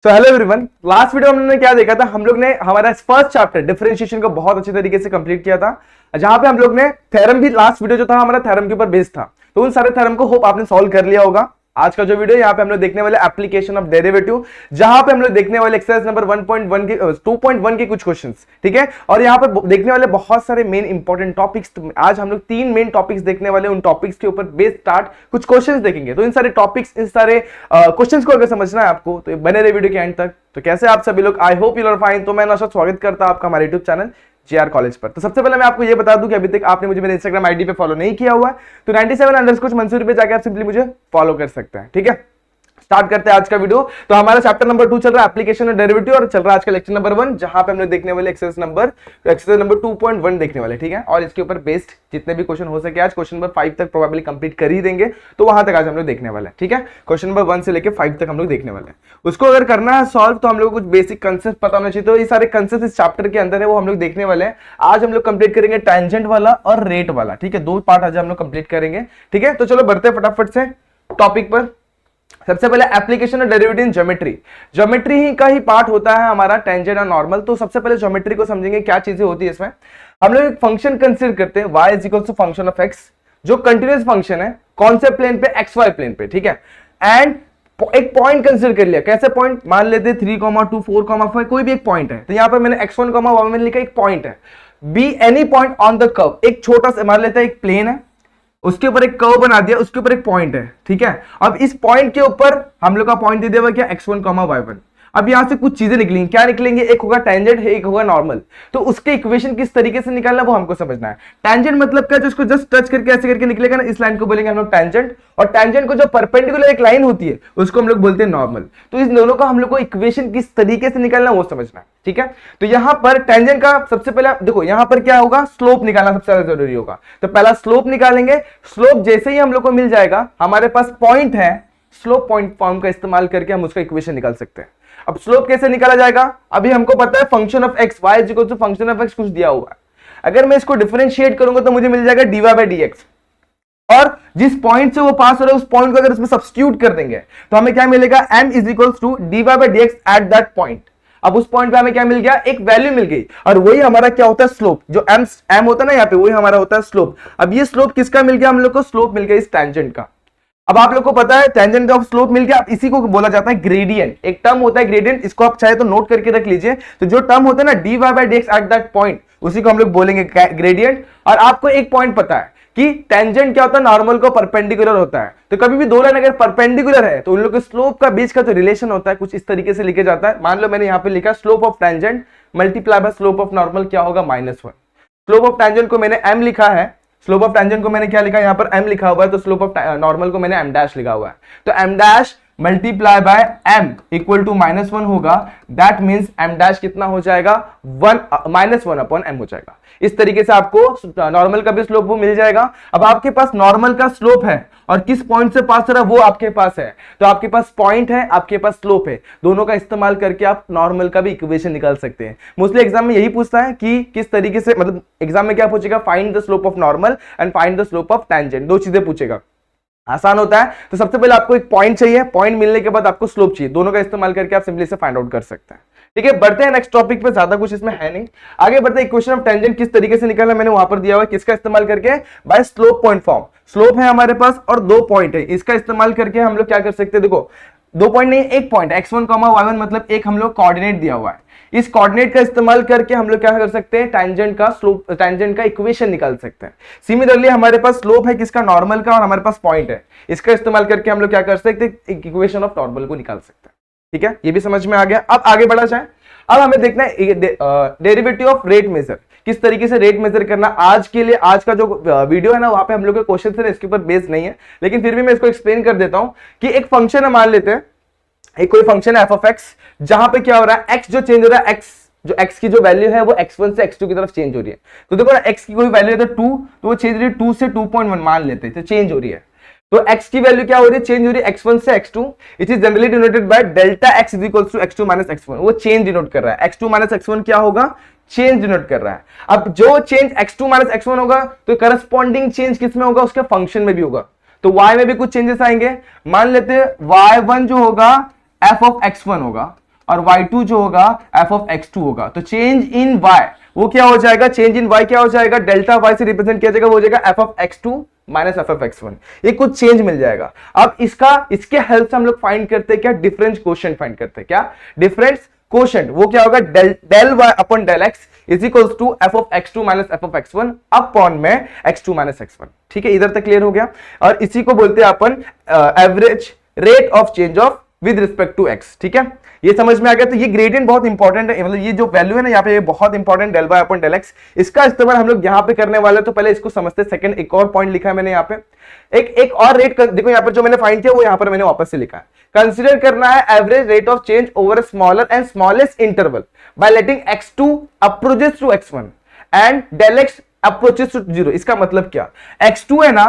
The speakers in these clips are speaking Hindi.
तो हेलो एवरीवन, लास्ट वीडियो में हमने क्या देखा था। हम लोग ने हमारा फर्स्ट चैप्टर डिफरेंशिएशन को बहुत अच्छे तरीके से कंप्लीट किया था, जहां पे हम लोग ने थ्योरम भी, लास्ट वीडियो जो था हमारा थ्योरम के ऊपर बेस्ड था। तो उन सारे थ्योरम को होप आपने सॉल्व कर लिया होगा। आज का जो वीडियो यहाँ पे हम लोग देखने वाले एप्लीकेशन ऑफ डेरिवेटिव, जहां पे हम लोग देखने वाले एक्सरसाइज नंबर 1.1 के 2.1 के कुछ क्वेश्चंस, ठीक है। और यहाँ पे देखने वाले बहुत सारे मेन इंपॉर्टेंट टॉपिक्स। आज हम लोग 3 मेन टॉपिक्स देखने वाले, उन टॉपिक्स के ऊपर बेस्ड स्टार्ट कुछ क्वेश्चंस देखेंगे। तो इन सारे टॉपिक्स, इन सारे क्वेश्चंस को अगर समझना है आपको, तो बने रहे वीडियो के एंड तक। तो कैसे आप सभी लोग, I hope you are fine. तो मैं नौशाद स्वागत करता आपका हमारे यूट्यूब चैनल JR कॉलेज पर। तो सबसे पहले मैं आपको ये बता दूं कि अभी तक आपने मुझे मेरे इंस्टाग्राम आईडी पे फॉलो नहीं किया हुआ है, तो 97_मंसूरी पे जाकर आप सिंपली मुझे फॉलो कर सकते हैं, ठीक है। स्टार्ट करते हैं आज का वीडियो। तो हमारा चैप्टर नंबर 2 चल रहा है एप्लीकेशन ऑफ डेरिवेटिव, और चल रहा है आज का लेक्चर नंबर 1, जहां पे हम लोग देखने वाले एक्सरसाइज नंबर 2.1 देखने वाले, ठीक है। और इसके ऊपर बेस्ड जितने भी क्वेश्चन हो सके, आज क्वेश्चन नंबर 5 तक प्रोबेबली कंप्लीट कर ही देंगे। तो वहां तक आज हम लोग देखने वाले हैं, ठीक है। क्वेश्चन नंबर 1 से लेकर 5 तक हम लोग देखने वाले हैं। उसको अगर करना है सॉल्व, तो हम लोग को कुछ बेसिक कंसेप्ट पता होना चाहिए। तो ये सारे कंसेप्ट इस चैप्टर के अंदर है, वो हम लोग देखने वाले हैं। आज हम लोग कंप्लीट करेंगे टेंजेंट वाला और रेट वाला, ठीक है। 2 पार्ट आज हम लोग कंप्लीट करेंगे, ठीक है। तो चलो बढ़ते हैं फटाफट से टॉपिक पर। सबसे पहले application of derivative in geometry. Geometry ही का ही पार्ट होता है हमारा टेंजेंट और नॉर्मल। तो सबसे पहले ज्योमेट्री को समझेंगे, क्या चीजें होती है इसमें। हम लोग एक फंक्शन कंसीडर करते हैं y is equal to function of x, जो कंटिन्यूअस फंक्शन है। कौन से प्लेन पे? xy प्लेन पे, ठीक है। एंड एक पॉइंट कंसीडर कर लिया। कैसे पॉइंट? मान लेते हैं 3,2 4,5 कोई भी एक पॉइंट है। तो यहां पर मैंने x1, y1 मैंने लिखा एक पॉइंट है। Be any point on the curve, एक छोटा सा मान लेते हैं एक प्लेन है, उसके ऊपर एक कर्व बना दिया, उसके ऊपर एक पॉइंट है, ठीक है। अब इस पॉइंट के ऊपर हम लोग का पॉइंट दे दिया हुआ क्या? x1, y1। अब यहां से कुछ चीजें निकलेंगी। क्या निकलेंगे? एक होगा टेंजेंट, एक होगा नॉर्मल। तो उसके इक्वेशन किस तरीके से निकालना, वो हमको समझना है। टेंजेंट मतलब क्या? जो उसको जस्ट टच करके ऐसे करके निकलेगा ना, इस लाइन को बोलेंगे हम लोग टेंजेंट। और टेंजेंट को जो परपेंडिकुलर एक लाइन होती है, उसको हम लोग बोलते हैं नॉर्मल। तो इस दोनों का हम लोग को इक्वेशन किस तरीके से निकालना, वो समझना है, ठीक है। तो यहां पर टेंजेंट का सबसे पहले देखो, यहां पर क्या होगा? स्लोप निकालना सबसे ज्यादा जरूरी होगा। तो पहला स्लोप निकालेंगे। स्लोप जैसे ही हम लोग को मिल जाएगा, हमारे पास पॉइंट है, स्लोप पॉइंट फॉर्म का इस्तेमाल करके हम उसका इक्वेशन निकाल सकते हैं। अब स्लोप कैसे निकाला जाएगा? अभी हमको पता है function of x, y is equal to function of x कुछ दिया हुआ है। अगर मैं इसको डिफरेंशिएट करूंगा तो मुझे मिल जाएगा dy/dx। और जिस पॉइंट से वो पास हो रहा है, उस पॉइंट को अगर इसमें सब्स्टिट्यूट कर देंगे तो हमें क्या मिलेगा? m is equal to dy/dx at that point. अब उस पॉइंट पे हमें क्या मिल गया? एक वैल्यू मिल गई। और वही हमारा क्या होता है? स्लोप। जो m होता है ना यहाँ पे, वही हमारा होता है स्लोप। अब ये स्लोप किसका मिल गया? हम लोग को स्लोप मिल गया इस टेंजेंट का। अब आप लोग को पता है टेंजेंट ऑफ स्लोप मिल गया। इसी को बोला जाता है ग्रेडियंट। एक टर्म होता है ग्रेडियंट, इसको आप चाहे तो नोट करके रख लीजिए। तो जो टर्म होता है ना dy/dx एट दैट पॉइंट, उसी को हम लोग बोलेंगे ग्रेडियंट। और आपको एक पॉइंट पता है कि टेंजेंट क्या होता है? नॉर्मल को परपेंडिकुलर होता है। तो कभी भी दो लाइन अगर परपेंडिकुलर है, तो उन लोग के स्लोप का बीच का जो रिलेशन होता है, कुछ इस तरीके से लिखे जाता है। मान लो मैंने यहाँ पे लिखा slope of tangent multiply by slope of normal, क्या होगा? -1। स्लोप ऑफ टेंजेंट को मैंने m लिखा है, स्लोप ऑफ टेंजेंट को मैंने क्या लिखा? यहाँ पर m लिखा हुआ है। तो स्लोप ऑफ नॉर्मल को मैंने m' लिखा हुआ है। तो m' multiply by m equal to -1 होगा। दैट मीन्स m' कितना हो जाएगा? -1/m हो जाएगा। इस तरीके से आपको नॉर्मल का भी स्लोप वो मिल जाएगा। अब आपके पास नॉर्मल का स्लोप है और किस पॉइंट से पास हो रहा है वो आपके पास है। तो आपके पास पॉइंट है, आपके पास स्लोप है, दोनों का इस्तेमाल करके आप नॉर्मल का भी इक्वेशन निकाल सकते हैं। मोस्टली एग्जाम में यही पूछता है कि किस तरीके से, मतलब एग्जाम में क्या पूछेगा? Find the slope of normal and find the slope of tangent. 2 चीजें पूछेगा, आसान होता है। तो सबसे पहले आपको एक पॉइंट चाहिए, पॉइंट मिलने के बाद आपको स्लोप चाहिए। दोनों का इस्तेमाल करके आप सिंपली से फाइंड आउट कर सकते हैं, ठीक है। बढ़ते हैं नेक्स्ट टॉपिक पे, ज्यादा कुछ इसमें है नहीं। आगे बढ़ते हैं। इक्वेशन ऑफ टेंजेंट किस तरीके से निकालना, मैंने वहां पर दिया हुआ है। किसका इस्तेमाल करके? By slope point form. Slope है हमारे पास और 2 पॉइंट है, इसका इस्तेमाल करके हम लोग क्या कर सकते हैं? देखो 2 पॉइंट नहीं, एक पॉइंट x1, y1, मतलब एक हम लोग कोऑर्डिनेट दिया हुआ है। इस कोऑर्डिनेट का इस्तेमाल करके हम लोग क्या कर सकते हैं? टेंजेंट का स्लोप, टेंजेंट का इक्वेशन निकाल सकते हैं। सिमिलरली हमारे पास स्लोप है किसका? नॉर्मल का, और हमारे पास पॉइंट है। इसका इस्तेमाल करके हम लोग क्या कर सकते हैं? इक्वेशन ऑफ नॉर्मल को निकाल सकते हैं, ठीक है। ये भी समझ में आ गया। अब आगे बढ़ा जाए। अब हमें देखना है डेरिवेटिव ऑफ रेट मेजर, किस तरीके से रेट मेजर करना। आज के लिए आज का जो वीडियो है ना, वहां पे हम लोग के क्वेश्चन है, इसके ऊपर बेस्ड नहीं है, लेकिन फिर भी मैं इसको एक्सप्लेन कर देता हूं कि एक फंक्शन है, मान लेते हैं एक कोई फंक्शन है f(x), जहां पे क्या हो रहा है? x जो चेंज हो रहा है, x की जो वैल्यू है वो x1 से x2 की तरफ चेंज हो रही है। तो देखो ना, x की कोई वैल्यू है तो 2, तो वो चेंज हो रही है 2 से 2.1 मान लेते हैं, तो चेंज हो रही है। तो x की वैल्यू क्या हो रही है? चेंज हो रही है x1 से x2। It is generally denoted by delta x is equal to x2 minus x1। वो चेंज डिनोट कर रहा है। x2 माइनस x1 क्या होगा? चेंज डिनोट कर रहा है। अब जो चेंज x2 माइनस x1 होगा, तो करस्पॉन्डिंग चेंज किसमें होगा? उसके फंक्शन में भी होगा। तो y में भी कुछ चेंजेस आएंगे। मान लेते हैं y1 जो होगा f of x1 होगा, और y2 जो होगा f ऑफ x2 होगा। तो चेंज इन y वो क्या हो जाएगा, चेंज इन y क्या हो जाएगा, डेल्टा y से रिप्रेजेंट किया जाएगा, वो हो जाएगा f of x2 minus f of x1। ये कुछ चेंज मिल जाएगा। अब इसके हेल्प से हम लोग फाइंड करते हैं क्या, डिफरेंस कोशेंट फाइंड करते हैं। क्या डिफरेंस कोशेंट, वो क्या होगा, del y upon del x is equals to f of x2 minus f of x1 upon में x2 माइनस x1। ठीक है, इधर तक क्लियर हो गया। और इसी को बोलते हैं अपन average rate of change of with respect to x। ठीक है, ये समझ में आ गया। तो ये ग्रेडियंट बहुत इंपॉर्टेंट है, मतलब ये जो वैल्यू है ना यहाँ पे, ये बहुत important, del y upon del x. इसका इस्तेमाल हम लोग यहाँ पे करने वाले हैं। तो पहले इसको समझते। सेकंड एक और पॉइंट लिखा है मैंने यहाँ पे, एक और रेट देखो यहाँ पर जो मैंने फाइंड किया वो यहाँ पर मैंने वापस से लिखा है। कंसिडर करना है average rate of change over smaller and smallest interval by letting x2 approaches to x1 and del x approaches to 0। इसका मतलब क्या, x2 है ना,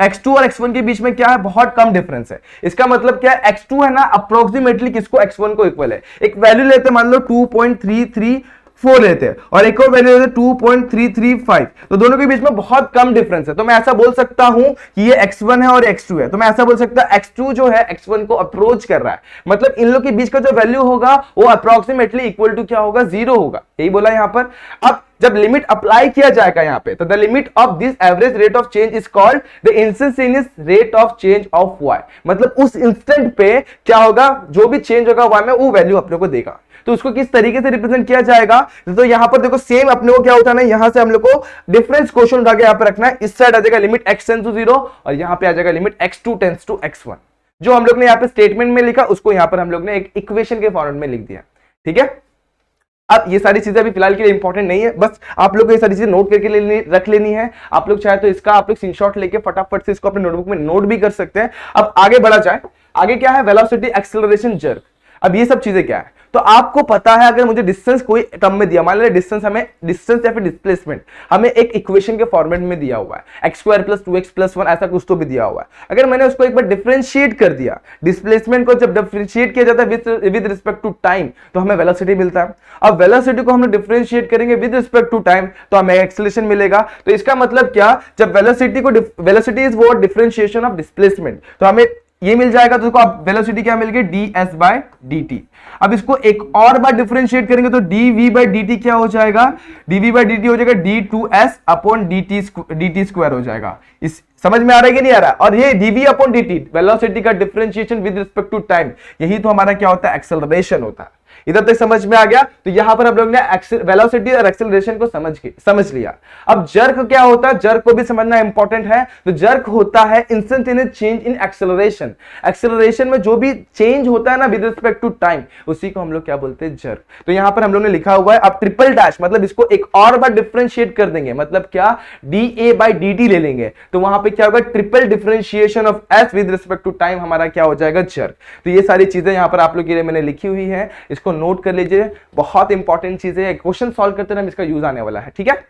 x2 और x1 के बीच में क्या है, बहुत कम डिफरेंस है। इसका मतलब क्या है, x2 है ना अप्रोक्सीमेटली किसको, x1 को इक्वल है। एक वैल्यू लेते हैं, मान लो 2.334 लेते हैं और एक और वैल्यू लेते हैं 2.335, तो दोनों के बीच में बहुत कम डिफरेंस है। तो मैं ऐसा बोल सकता हूं कि ये x1 है और x2 है। तो मैं ऐसा बोल सकता हूं x2 जो है x1 को अप्रोच कर रहा है, मतलब इन लोग के बीच का जो वैल्यू होगा वो अप्रोक्सीमेटली इक्वल टू क्या होगा, 0 होगा। यही बोला यहां पर। अब जब लिमिट अप्लाई किया जाएगा यहाँ पे, तो the limit of this average rate of change is called the instantaneous rate of change of y। मतलब उस इंस्टेंट पे क्या होगा, जो भी चेंज होगा y में वो वैल्यू अपने को देगा। तो उसको किस तरीके से रिप्रेजेंट किया जाएगा, तो यहां पर देखो सेम अपने को क्या होता है ना, यहां से हम लोग को डिफरेंस क्वेश्चन उठा के यहां पर रखना है। इस साइड आ जाएगा लिमिट x टेंड्स टू 0 और यहां पे आ जाएगा limit x2 tends to x1। जो हम लोग ने यहाँ पे स्टेटमेंट में लिखा उसको यहां पर हम लोग ने एक इक्वेशन के फॉर्मेट में लिख दिया। ठीक है, अब ये सारी चीजें अभी फिलहाल के लिए इंपॉर्टेंट नहीं है, बस आप लोग को ये सारी चीजें नोट करके रख लेनी है। आप लोग चाहे तो इसका आप लोग स्क्रीनशॉट लेके फटाफट से इसको अपने नोटबुक में नोट भी कर सकते हैं। अब आगे बढ़ा जाए, आगे क्या है, वेलोसिटी, एक्सेलरेशन, जर्क। अब ये सब चीजें क्या है, तो आपको पता है अगर मुझे डिस्टेंस कोई टर्म में दिया, मान लीजिए डिस्टेंस या फिर डिस्प्लेसमेंट हमें एक इक्वेशन के फॉर्मेट में दिया हुआ है, x² + 2x + 1 ऐसा कुछ तो भी दिया हुआ है। अगर मैंने उसको एक बार डिफरेंशिएट कर दिया, डिस्प्लेसमेंट को जब डिफरेंशिएट किया जाता है विद रिस्पेक्ट टू टाइम तो हमें वेलोसिटी मिलता है। अब वेलोसिटी को हम लोग डिफरेंशिएट करेंगे विद रिस्पेक्ट टू टाइम तो हमें एक्सेलरेशन मिलेगा। तो इसका मतलब क्या, जब velocity is what, differentiation of displacement, तो हमें ये मिल जाएगा। तो देखो अब वेलोसिटी क्या मिल गई, ds/dt। अब इसको एक और बार डिफरेंशिएट करेंगे तो dv/dt क्या हो जाएगा, dv/dt हो जाएगा d2s अपॉन dt² हो जाएगा। इस समझ में आ रहा है कि नहीं आ रहा? और ये dv/dt वेलोसिटी का differentiation with respect to time, यही तो हमारा क्या होता है, एक्सेलरेशन होता है। इधर तक समझ में आ गया? तो यहां पर हम लोग ने वेलोसिटी और एक्सेलरेशन को समझ लिया। अब जर्क क्या होता है, जर्क को भी समझना इंपॉर्टेंट है। तो जर्क होता है instantaneous change in acceleration. Acceleration में जो भी चेंज होता है ना विद रिस्पेक्ट टू टाइम, उसी को हम लोग क्या बोलते हैं, जर्क। तो यहां पर हम लोग ने लिखा हुआ है, अब ट्रिपल डैश मतलब इसको एक और बार डिफरेंशिएट कर देंगे, मतलब क्या, dA/dt ले लेंगे, तो वहां पे क्या होगा, triple differentiation of s with respect to time हमारा क्या हो जाएगा, जर्क। तो ये सारी चीजें यहां पर आप लोग के लिए मैंने लिखी हुई है, इसको नोट कर लीजिए, बहुत इंपॉर्टेंट चीज है। क्वेश्चन सॉल्व करते टाइम इसका यूज आने वाला है। ठीक है,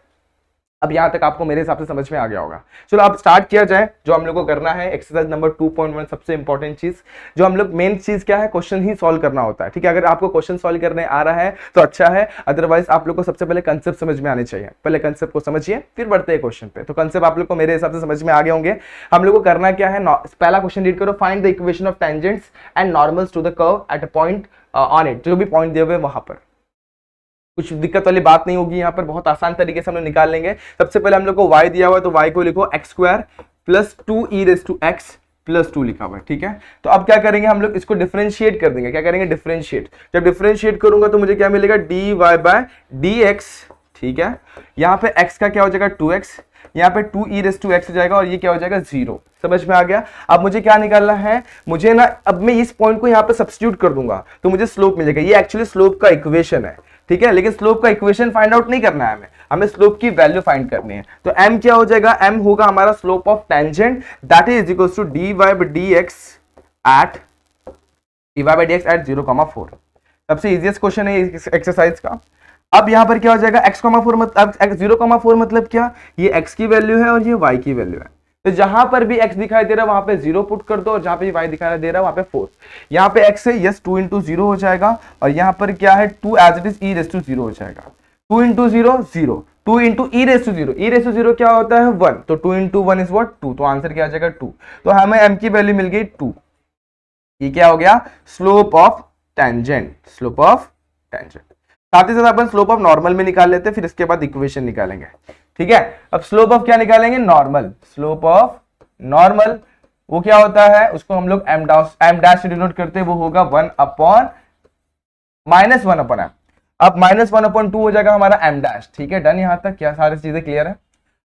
अब यहां तक आपको मेरे हिसाब से समझ में आ गया होगा। चलो अब स्टार्ट किया जाए। जो हम लोग को करना है एक्सरसाइज नंबर 2.1, सबसे इंपॉर्टेंट चीज जो हम लोग, मेन चीज क्या है, क्वेश्चन ही सॉल्व करना होता है। ठीक है, अगर आपको क्वेश्चन सॉल्व करने आ रहा है तो अच्छा है, अदरवाइज आप लोग को सबसे पहले कंसेप्ट समझ में आने चाहिए। पहले कंसेप्ट को समझिए फिर बढ़ते हैं क्वेश्चन पे। तो कंसेप्ट आप लोग को मेरे हिसाब से समझ में आ गए होंगे। हम लोग को करना क्या है, पहला क्वेश्चन रीड करो, find the equation of tangents and normals to the curve at a point on it. जो भी पॉइंट दिए हुए वहां पर कुछ दिक्कत वाली बात नहीं होगी, यहाँ पर बहुत आसान तरीके से हम लोग निकाल लेंगे। सबसे पहले हम लोग को y दिया हुआ है, तो y को लिखो x² + 2e⁻x + 2 लिखा हुआ है। ठीक है, तो अब क्या करेंगे, हम लोग इसको डिफरेंशिएट कर देंगे। क्या करेंगे, डिफरेंशिएट। जब डिफरेंशिएट करूंगा तो मुझे क्या मिलेगा, dy/dx। ठीक है, यहाँ पे x का क्या हो जाएगा, 2x, यहाँ पे 2e⁻x हो जाएगा और ये क्या हो जाएगा, 0। समझ में आ गया? अब मुझे क्या निकालना है, मुझे ना, अब मैं इस पॉइंट को यहाँ पे सब्स्टिट्यूट कर दूंगा तो मुझे स्लोप मिलेगा। ये एक्चुअली स्लोप का इक्वेशन है। ठीक है, लेकिन स्लोप का इक्वेशन फाइंड आउट नहीं करना है हमें स्लोप की वैल्यू फाइंड करनी है। तो m क्या हो जाएगा, m होगा हमारा slope of tangent, that is equals to dy/dx at 0,4। सबसे इजीएस्ट क्वेश्चन है इस एक्सरसाइज का। अब यहां पर क्या हो जाएगा, x,4 मतलब 0,4 मतलब क्या, ये x की वैल्यू है और ये y की वैल्यू है। तो जहां पर भी x दिखाई दे रहा है वहां पे 0 पुट कर दो और जहां पे y दिखाई दे रहा है वहां पे 4। यहाँ पे x है, यस 2 × 0 हो जाएगा और यहाँ पर क्या है, 2 एज इट इज e⁻0 हो जाएगा। 2 × 0 0, 2 × e⁻0, e⁻0 क्या होता है, 1, तो 2 × 1 इज व्हाट, 2। तो आंसर क्या आ जाएगा, 2। तो हमें m की वैल्यू मिल गई 2। ये क्या हो गया, slope of tangent, slope of tangent. साथ ही साथ अपन स्लोप ऑफ नॉर्मल में निकाल लेते हैं, फिर इसके बाद इक्वेशन निकालेंगे। ठीक है, अब स्लोप ऑफ क्या निकालेंगे, नॉर्मल। स्लोप ऑफ नॉर्मल वो क्या होता है, उसको हम लोग एम डैश से डिनोट करते हैं, वो होगा 1 अपॉन -1 अपॉन एम। अब -1 अपॉन 2 हो जाएगा हमारा एम डैश। ठीक है, डन, यहां तक क्या सारी चीजें क्लियर है।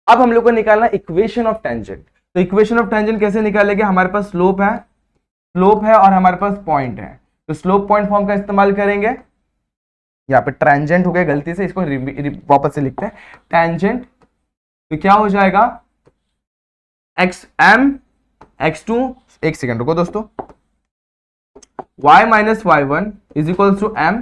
अब हम लोग को निकालना इक्वेशन ऑफ टेंजेंट। तो इक्वेशन ऑफ टेंजेंट कैसे निकालेंगे, हमारे पास स्लोप है और हमारे पास पॉइंट है, तो स्लोप पॉइंट फॉर्म का इस्तेमाल करेंगे। यहाँ पे ट्रांजेंट हो गया गलती से, इसको वापस से लिखते हैं टेंजेंट। तो क्या हो जाएगा एक्स एम एक्स टू, एक सेकेंड रुको दोस्तों, y minus y one is equal to m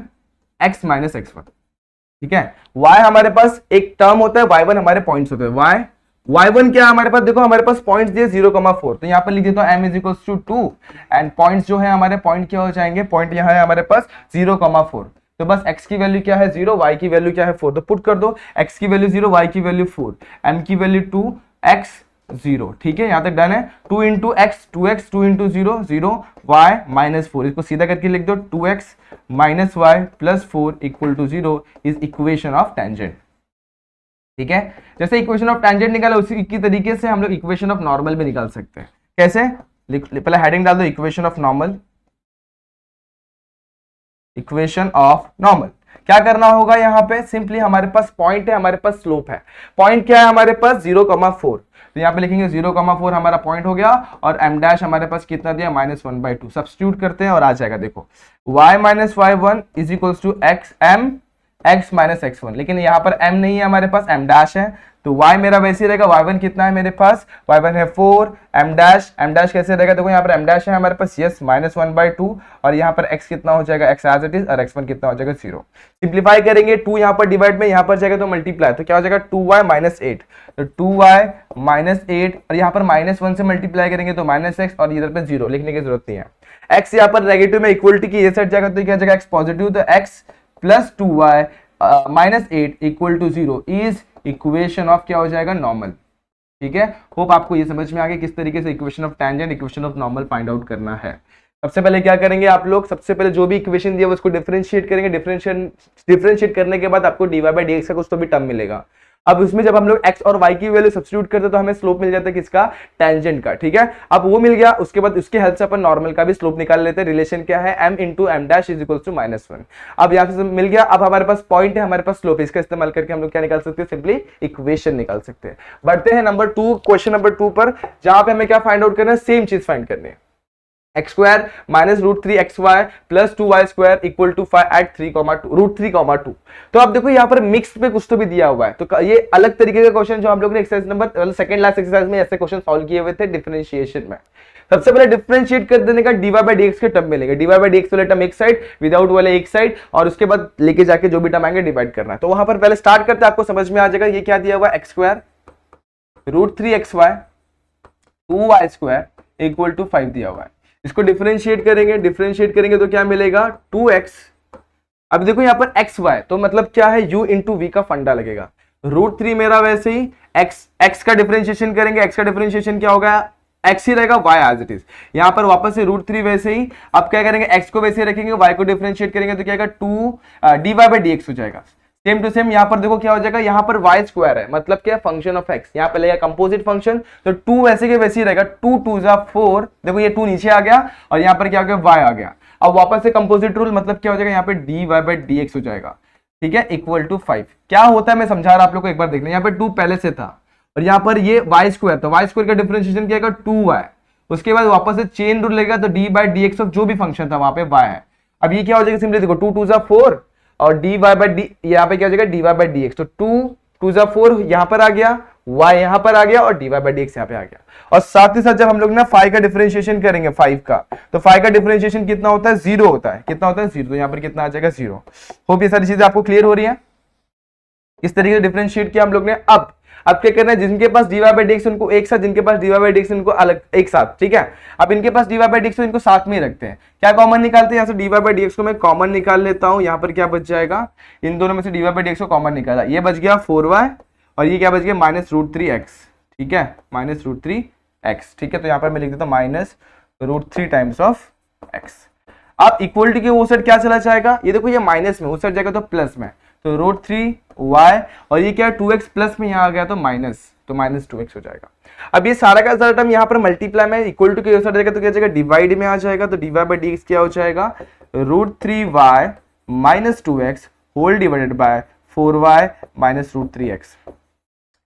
x minus x one. ठीक है, y हमारे पास एक टर्म होता है, y1 हमारे पॉइंट्स होते हैं। y1 क्या है हमारे पास, देखो हमारे पास पॉइंट्स दिए 0,4, तो यहाँ पर लिख देता हूँ m is equal to 2 and points जो है हमारे पॉइंट क्या हो जाएंगे, पॉइंट यहाँ है हमारे पास 0,4। तो बस x की वैल्यू क्या है 0, y की वैल्यू क्या है 4, तो पुट कर दो, x की वैल्यू 0, y की वैल्यू 4, m की वैल्यू 2, x 0। ठीक है, यहां तक डन है। 2 into x 2x, 2 into 0 0, y minus 4, इसको सीधा करके लिख दो 2x minus y plus 4 equal to 0 is equation of tangent. ठीक है, जैसे इक्वेशन ऑफ टेंजेंट निकाला उसी की तरीके से हम लोग इक्वेशन ऑफ नॉर्मल भी निकाल सकते हैं। कैसे, पहले हेडिंग डाल दो equation of normal. Equation of normal क्या करना होगा, यहाँ पे सिंपली हमारे पास पॉइंट है, हमारे पास स्लोप है। पॉइंट क्या है हमारे पास 0,4, तो यहाँ पे लिखेंगे 0,4 हमारा पॉइंट हो गया, और m डैश हमारे पास कितना दिया -1/2। सब्स्टिट्यूट करते हैं और आ जाएगा, देखो y minus y one is equal to x m x minus x one, लेकिन यहाँ पर m नहीं है हमारे पास, m डैश है, तो y मेरा वैसे ही रहेगा। y1 कितना है मेरे पास, y1 है 4, m डैश कैसे रहेगा, देखो यहाँ पर m डैश है हमारे पास, यस -1/2, और यहाँ पर x कितना हो जाएगा, x एज इट इज, और x1 कितना हो जाएगा 0। सिंप्लीफाई करेंगे, 2 यहाँ पर डिवाइड में, यहाँ पर जाएगा तो मल्टीप्लाई, तो क्या हो जाएगा 2y माइनस 8, तो 2y माइनस 8, और यहाँ पर -1 से मल्टीप्लाई करेंगे तो -x, और इधर पे 0 लिखने की जरूरत नहीं है। x यहाँ पर नेगेटिव में इक्वलिटी की ये साइड जाएगा तो क्या जाएगा x पॉजिटिव, तो x plus 2y minus 8 equal to 0 is equation of क्या हो जाएगा, नॉर्मल। ठीक है, होप आपको ये समझ में आ गया किस तरीके से equation of tangent, equation of normal find out करना है। सबसे पहले क्या करेंगे आप लोग, सबसे पहले जो भी इक्वेशन दिया उसको डिफरेंशिएट करेंगे। डिफरेंशिएट करने के बाद आपको dy/dx का कुछ तो भी टर्म मिलेगा। अब उसमें जब हम लोग x और y की वैल्यू सब्स्टिट्यूट करते हैं तो हमें स्लोप मिल जाता है किसका, टेंजेंट का। ठीक है, अब वो मिल गया, उसके बाद उसके हेल्प से अपन नॉर्मल का भी स्लोप निकाल लेते हैं। रिलेशन क्या है, m into m dash is equal to -1। अब यहाँ से मिल गया, अब हमारे पास पॉइंट है, हमारे पास स्लोप, इसका इस्तेमाल करके हम लोग क्या निकाल सकते हैं, सिंपली इक्वेशन निकाल सकते हैं। बढ़ते हैं नंबर 2, क्वेश्चन नंबर 2 पर, जहां पे हमें क्या फाइंड आउट करना है, सेम चीज फाइंड करनी है। x square minus √3xy plus 2y square equal to 5 at 3,2। तो अब देखो यहाँ पर मिक्स पे कुछ तो भी दिया हुआ है, तो ये अलग तरीके का क्वेश्चन जो हम लोग ने exercise number second last exercise में ऐसे क्वेश्चन सॉल्व किए हुए थे डिफरेंशिएशन में। सबसे पहले डिफरेंशिएट कर देने का dy/dx के टर्म मिलेंगे, dy/dx वाले टर्म एक साइड, विदाउट वाले एक साइड, और उसके बाद लेके जाके जो भी टर्म आएंगे डिवाइड करना है। तो वहां पर पहले स्टार्ट करते हैं, आपको समझ में आ जाएगा ये क्या दिया हुआ है, x square √3xy 2y square equal to 5 दिया हुआ है। इसको डिफरेंशिएट करेंगे तो क्या मिलेगा 2x। अब देखो यहाँ पर xy, तो मतलब क्या है u इंटू वी का फंडा लगेगा। √3 मेरा वैसे ही x का डिफरेंशिएशन करेंगे, x का डिफरेंशिएशन क्या होगा, x ही रहेगा, y एज इट इज। यहाँ पर वापस से √3 वैसे ही, अब क्या करेंगे x को वैसे ही रखेंगे, y को डिफरेंशिएट करेंगे तो क्या आएगा 2 dy/dx हो जाएगा। सेम टू सेम यहाँ पर देखो क्या हो जाएगा, यहाँ पर y स्क्वायर है, मतलब क्या फंक्शन ऑफ x, यहाँ पे लगेगा कंपोजिट फंक्शन, तो 2 वैसे के वैसे ही रहेगा, 2 2 जा 4, देखो ये 2 नीचे आ गया और यहाँ पर क्या हो गया y आ गया। अब वापस से कंपोजिट रूल, मतलब क्या हो जाएगा, यहाँ पे dy/dx हो जाएगा। ठीक है, इक्वल टू 5। क्या होता है मैं समझा रहा आप लोग को, एक बार देखना, यहाँ पे 2 पहले से था और यहाँ पर ये y स्क्वायर, तो y स्क्वायर का डिफरेंशिएशन क्या आएगा 2y, उसके बाद वापस से चेन रूल लगेगा, तो dy/dx ऑफ जो भी फंक्शन था वहां पे y है। अब ये क्या हो जाएगा, सिंपली देखो 2 2 जा 4 और dy/d यहाँ पे क्या हो जाएगा dy/dx, तो 2 2 जा 4 यहाँ पर आ गया, y यहाँ पर आ गया और dy/dx यहाँ पे आ गया। और साथ ही साथ जब हम लोग ना 5 का डिफरेंशिएशन करेंगे 5 का, तो 5 का डिफरेंशिएशन कितना होता है, 0 होता है। कितना होता है 0, तो यहाँ पर कितना आ जाएगा 0। होप ये सारी चीजें आपको क्लियर हो रही है, इस तरीके से डिफरेंशिएट किया हम लोग ने। अब क्या करना है, जिनके पास dy/dx उनको एक साथ, जिनके पास dy/dx उनको अलग एक साथ। ठीक है, अब इनके पास dy/dx तो इनको साथ में ही रखते हैं। क्या कॉमन निकालते हैं, यहाँ से dy/dx को मैं कॉमन निकाल लेता हूं। यहाँ पर क्या बच जाएगा, इन दोनों में से dy/dx को कॉमन निकाला, ये बच गया 4y और ये क्या बच गया -√3x। ठीक है, -√3x। ठीक है, तो यहाँ पर मैं लिख देता हूँ -√3 टाइम्स ऑफ x। अब इक्वलिटी के वो साइड क्या चला जाएगा, ये देखो ये माइनस में, उस साइड जाएगा तो प्लस में, तो √3y और ये क्या है 2x प्लस में यहाँ आ गया तो माइनस, तो -2x हो जाएगा। अब ये सारा का सारा टर्म यहाँ पर मल्टीप्लाई में इक्वल टू के साइड जाएगा तो क्या जाएगा डिवाइड में आ जाएगा, तो dy/dx क्या हो जाएगा √3y - 2x whole divided bye 4y - √3x।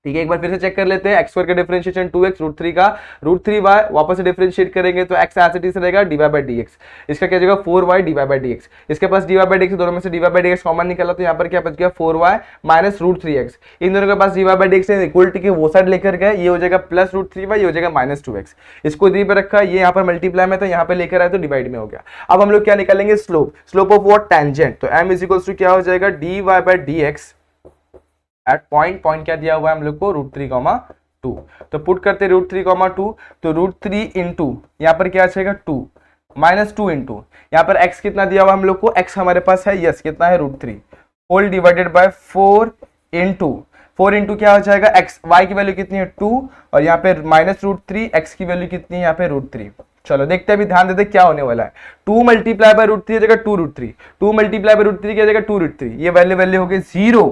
ठीक है, एक बार फिर से चेक कर लेते हैं। x² का डिफरेंशिएशन 2x √3 का √3y वापस से डिफरेंशिएट करेंगे तो x एज इट इज रहेगा dy/dx, इसका क्या जाएगा 4y dy/dx, इसके पास dy/dx दोनों में से dy/dx कॉमन निकाला तो यहाँ पर क्या बच गया 4y - √3x, इन दोनों के पास dy/dx है इक्वलिटी के वो साइड लेकर गए, ये हो जाएगा प्लस √3y, ये हो जाएगा -2x, इसको दी पे रखा, ये यहाँ पर मल्टीप्लाई में तो यहाँ पे लेकर आए तो डिवाइड में हो गया। अब हम लोग क्या निकालेंगे स्लोप ऑफ व्हाट टेंजेंट, तो m = क्या हो जाएगा dy/dx एट पॉइंट क्या दिया हुआ है हम लोग को √3,2, तो पुट करते √3,2 तो √3 इंटू यहाँ पर क्या आ जाएगा 2 -2 इंटू यहाँ पर x कितना दिया हुआ हम लोग को, x हमारे पास है यस कितना है √3 होल डिवाइडेड बाय 4 इंटू क्या हो जाएगा x, y की वैल्यू कितनी है 2 और यहाँ पे -√3, x की वैल्यू कितनी है यहाँ पे √3। चलो देखते हैं, अभी ध्यान देते क्या होने वाला है, 2 मल्टीप्लाई बाय √3 हो जाएगा 2√3, 2 मल्टीप्लाई बाय √3 क्या जाएगा 2√3, ये वैल्यू हो गई 0,